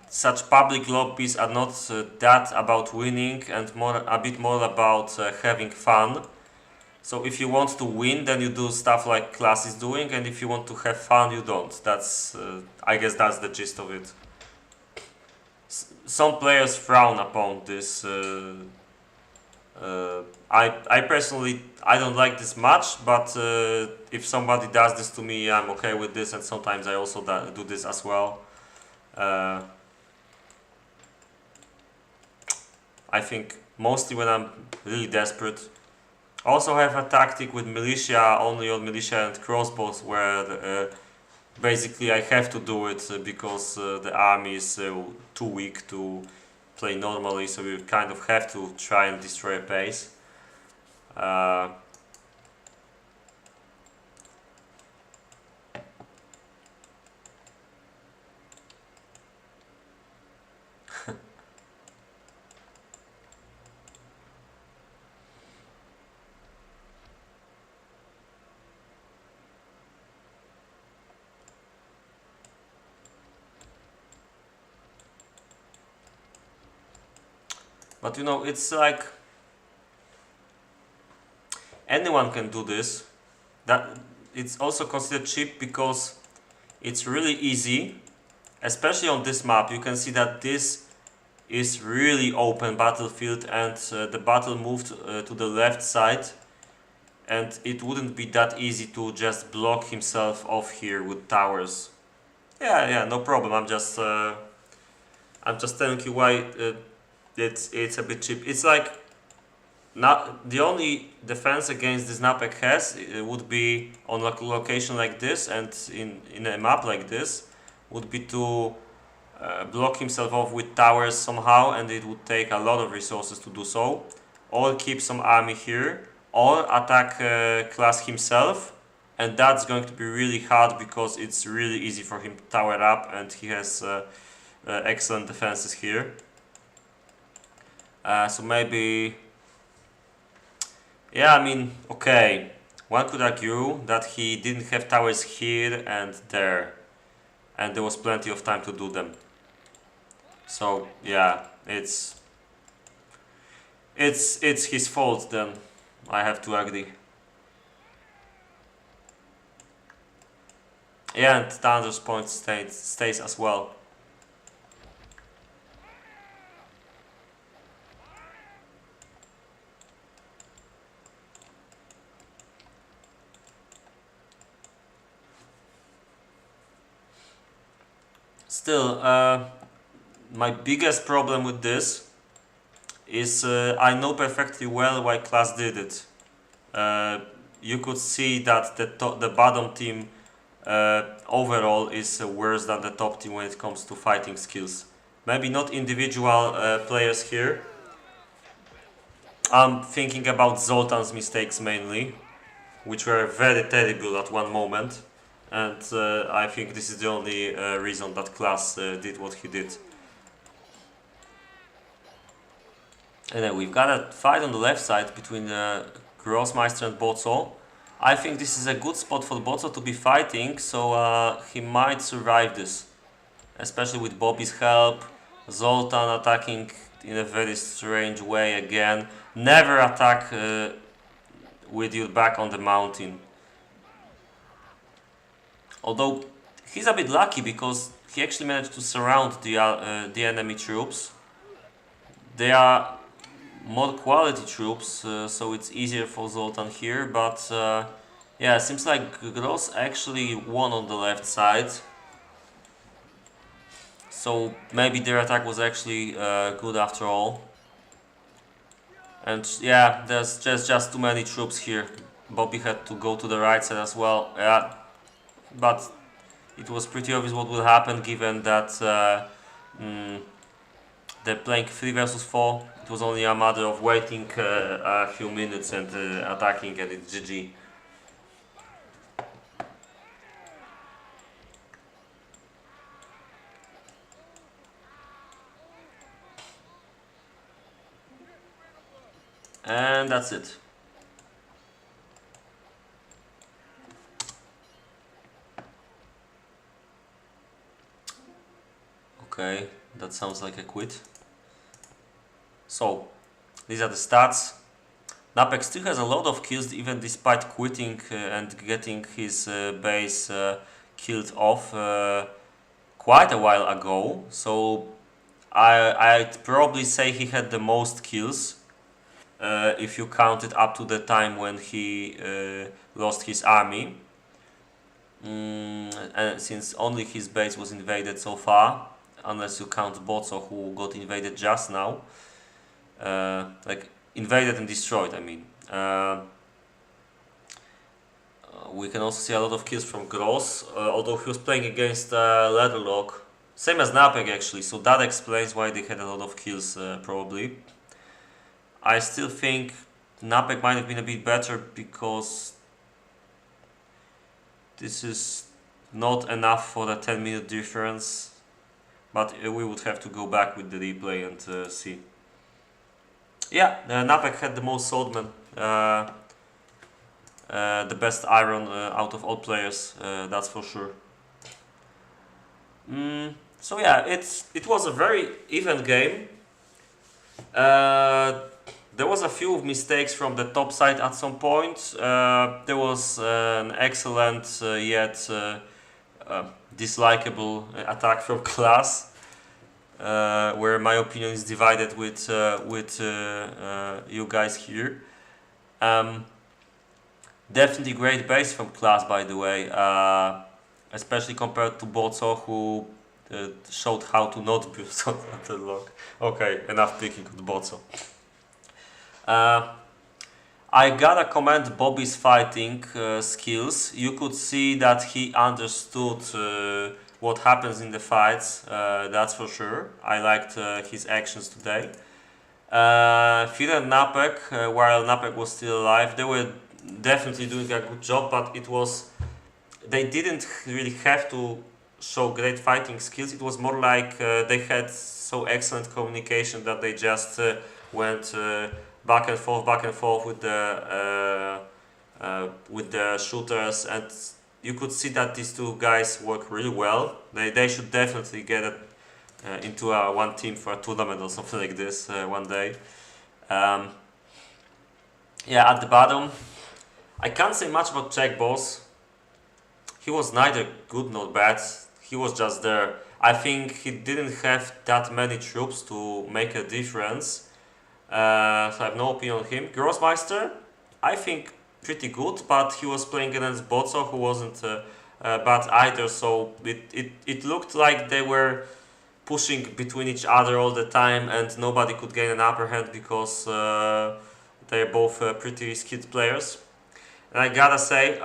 such public lobbies are not that about winning, and a bit more about having fun. So if you want to win, then you do stuff like class is doing, and if you want to have fun, you don't. That's I guess that's the gist of it. some players frown upon this. I personally I don't like this much, but if somebody does this to me, I'm okay with this, and sometimes I also do this as well. I think mostly when I'm really desperate. I also have a tactic with militia, only on militia and crossbows, where basically I have to do it because the army is too weak to play normally, so you kind of have to try and destroy a base. But you know, it's like anyone can do this. That it's also considered cheap because it's really easy, especially on this map. You can see that this is really open battlefield, and the battle moved to the left side, and it wouldn't be that easy to just block himself off here with towers. Yeah, no problem. I'm just telling you why it's a bit cheap. It's like not the only defense against this mappack has would be on a location like this, and in a map like this would be to block himself off with towers somehow, and it would take a lot of resources to do so, or keep some army here, or attack class himself, and that's going to be really hard because it's really easy for him to tower up, and he has excellent defenses here. So maybe, yeah, I mean, okay, one could argue that he didn't have towers here and there, and there was plenty of time to do them. So yeah, it's his fault then, I have to agree. Yeah, and Thunder's point stays as well. Still, my biggest problem with this is I know perfectly well why class did it. You could see that the bottom team overall is worse than the top team when it comes to fighting skills. Maybe not individual players here. I'm thinking about Zoltan's mistakes mainly, which were very terrible at one moment, and I think this is the only reason that class did what he did. And then we've got a fight on the left side between Grossmeister and Bozo. I think this is a good spot for Bozo to be fighting, so he might survive this. Especially with Bobby's help. Zoltan attacking in a very strange way again. Never attack with you back on the mountain. Although he's a bit lucky because he actually managed to surround the enemy troops. They are more quality troops, so it's easier for Zoltan here, but yeah, seems like Gross actually won on the left side. So maybe their attack was actually good after all. And yeah, there's just too many troops here. Bobby had to go to the right side as well. Yeah, but it was pretty obvious what will happen given that they're playing 3 versus 4. It was only a matter of waiting a few minutes and attacking, and it's GG. And that's it. Okay, that sounds like a quit. So, these are the stats. Napek still has a lot of kills even despite quitting and getting his base killed off quite a while ago. So, I'd probably say he had the most kills. If you count it up to the time when he lost his army. And since only his base was invaded so far, unless you count Bozo who got invaded just now. Like invaded and destroyed, I mean. We can also see a lot of kills from Gross, although he was playing against Leatherlock. Same as Napek actually, so that explains why they had a lot of kills probably. I still think Napek might have been a bit better because this is not enough for the 10-minute difference, but we would have to go back with the replay and see. Yeah, Napek had the most swordmen, the best iron out of all players, that's for sure. So yeah, it was a very even game. There was a few mistakes from the top side at some point. There was an excellent yet dislikable attack from Class, where my opinion is divided with you guys here. Definitely great base from Class, by the way, especially compared to Bozo, who showed how to not build on the log. Okay, enough picking on the Bozo. I gotta commend Bobby's fighting skills. You could see that he understood what happens in the fights, that's for sure. I liked his actions today. Fir and Napek, while Napek was still alive, they were definitely doing a good job, but they didn't really have to show great fighting skills. It was more like they had so excellent communication that they just went back and forth with the shooters, and you could see that these two guys work really well. They should definitely get into one team for a tournament or something like this one day. Yeah, at the bottom, I can't say much about Czech Boss. He was neither good nor bad. He was just there. I think he didn't have that many troops to make a difference. So I have no opinion on him. Grossmeister, I think pretty good, but he was playing against Bozo, who wasn't bad either. So it looked like they were pushing between each other all the time, and nobody could gain an upper hand because they're both pretty skilled players. And I gotta say,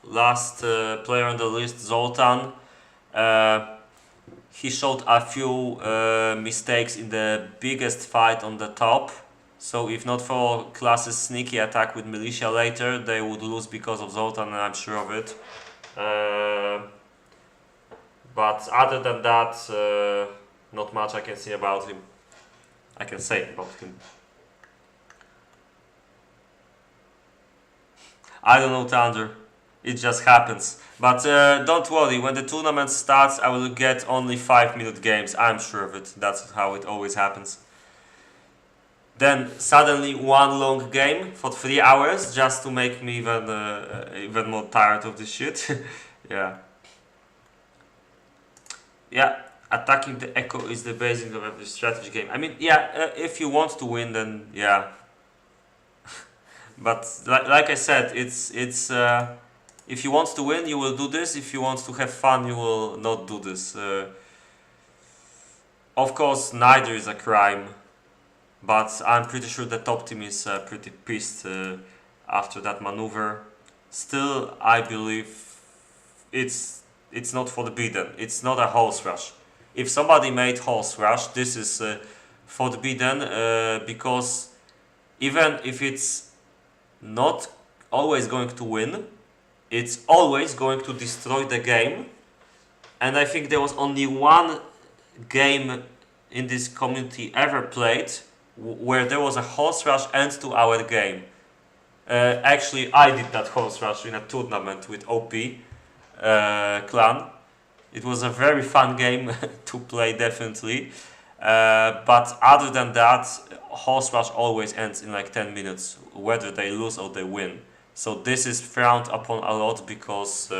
last player on the list, Zoltan, he showed a few mistakes in the biggest fight on the top. So if not for Class's sneaky attack with Militia later, they would lose because of Zoltan, and I'm sure of it. But other than that, not much I can say about him. I don't know, Thunder. It just happens. But don't worry, when the tournament starts, I will get only 5-minute games. I'm sure of it. That's how it always happens. Then suddenly one long game for 3 hours just to make me even more tired of this shit. Yeah. Yeah, attacking the echo is the basic of every strategy game. I mean, yeah, if you want to win, then yeah. But like I said, it's if you want to win, you will do this. If you want to have fun, you will not do this. Of course, neither is a crime, but I'm pretty sure the top team is pretty pissed after that maneuver. Still, I believe it's not for the beaten. It's not a horse rush. If somebody made horse rush, this is for the beaten because even if it's not always going to win, it's always going to destroy the game. And I think there was only one game in this community ever played where there was a horse rush end to our game. Actually, I did that horse rush in a tournament with OP clan. It was a very fun game to play, definitely. But other than that, horse rush always ends in like 10 minutes, whether they lose or they win. So this is frowned upon a lot because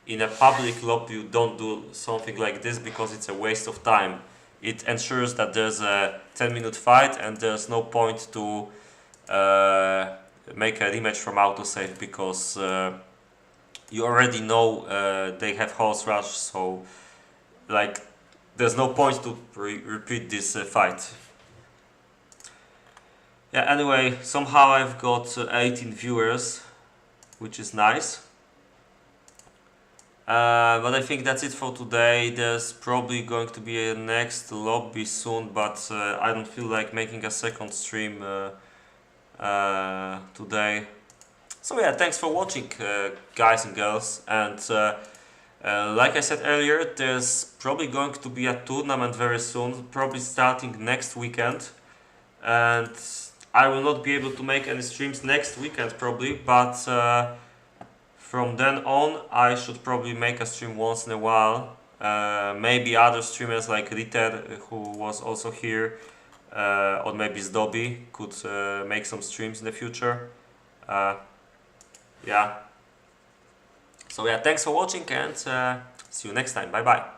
in a public lobby you don't do something like this because it's a waste of time. it ensures that there's a 10-minute fight and there's no point to make a rematch from autosave, because you already know they have horse rush, so like there's no point to repeat this fight. Yeah, anyway, somehow I've got 18 viewers, which is nice. But I think that's it for today. There's probably going to be a next lobby soon, but I don't feel like making a second stream today. So yeah, thanks for watching, guys and girls. And like I said earlier, there's probably going to be a tournament very soon, probably starting next weekend. And I will not be able to make any streams next weekend probably, but from then on I should probably make a stream once in a while. Maybe other streamers like Ritter, who was also here, or maybe Zdobi could make some streams in the future. Yeah. So yeah, thanks for watching, and see you next time. Bye bye.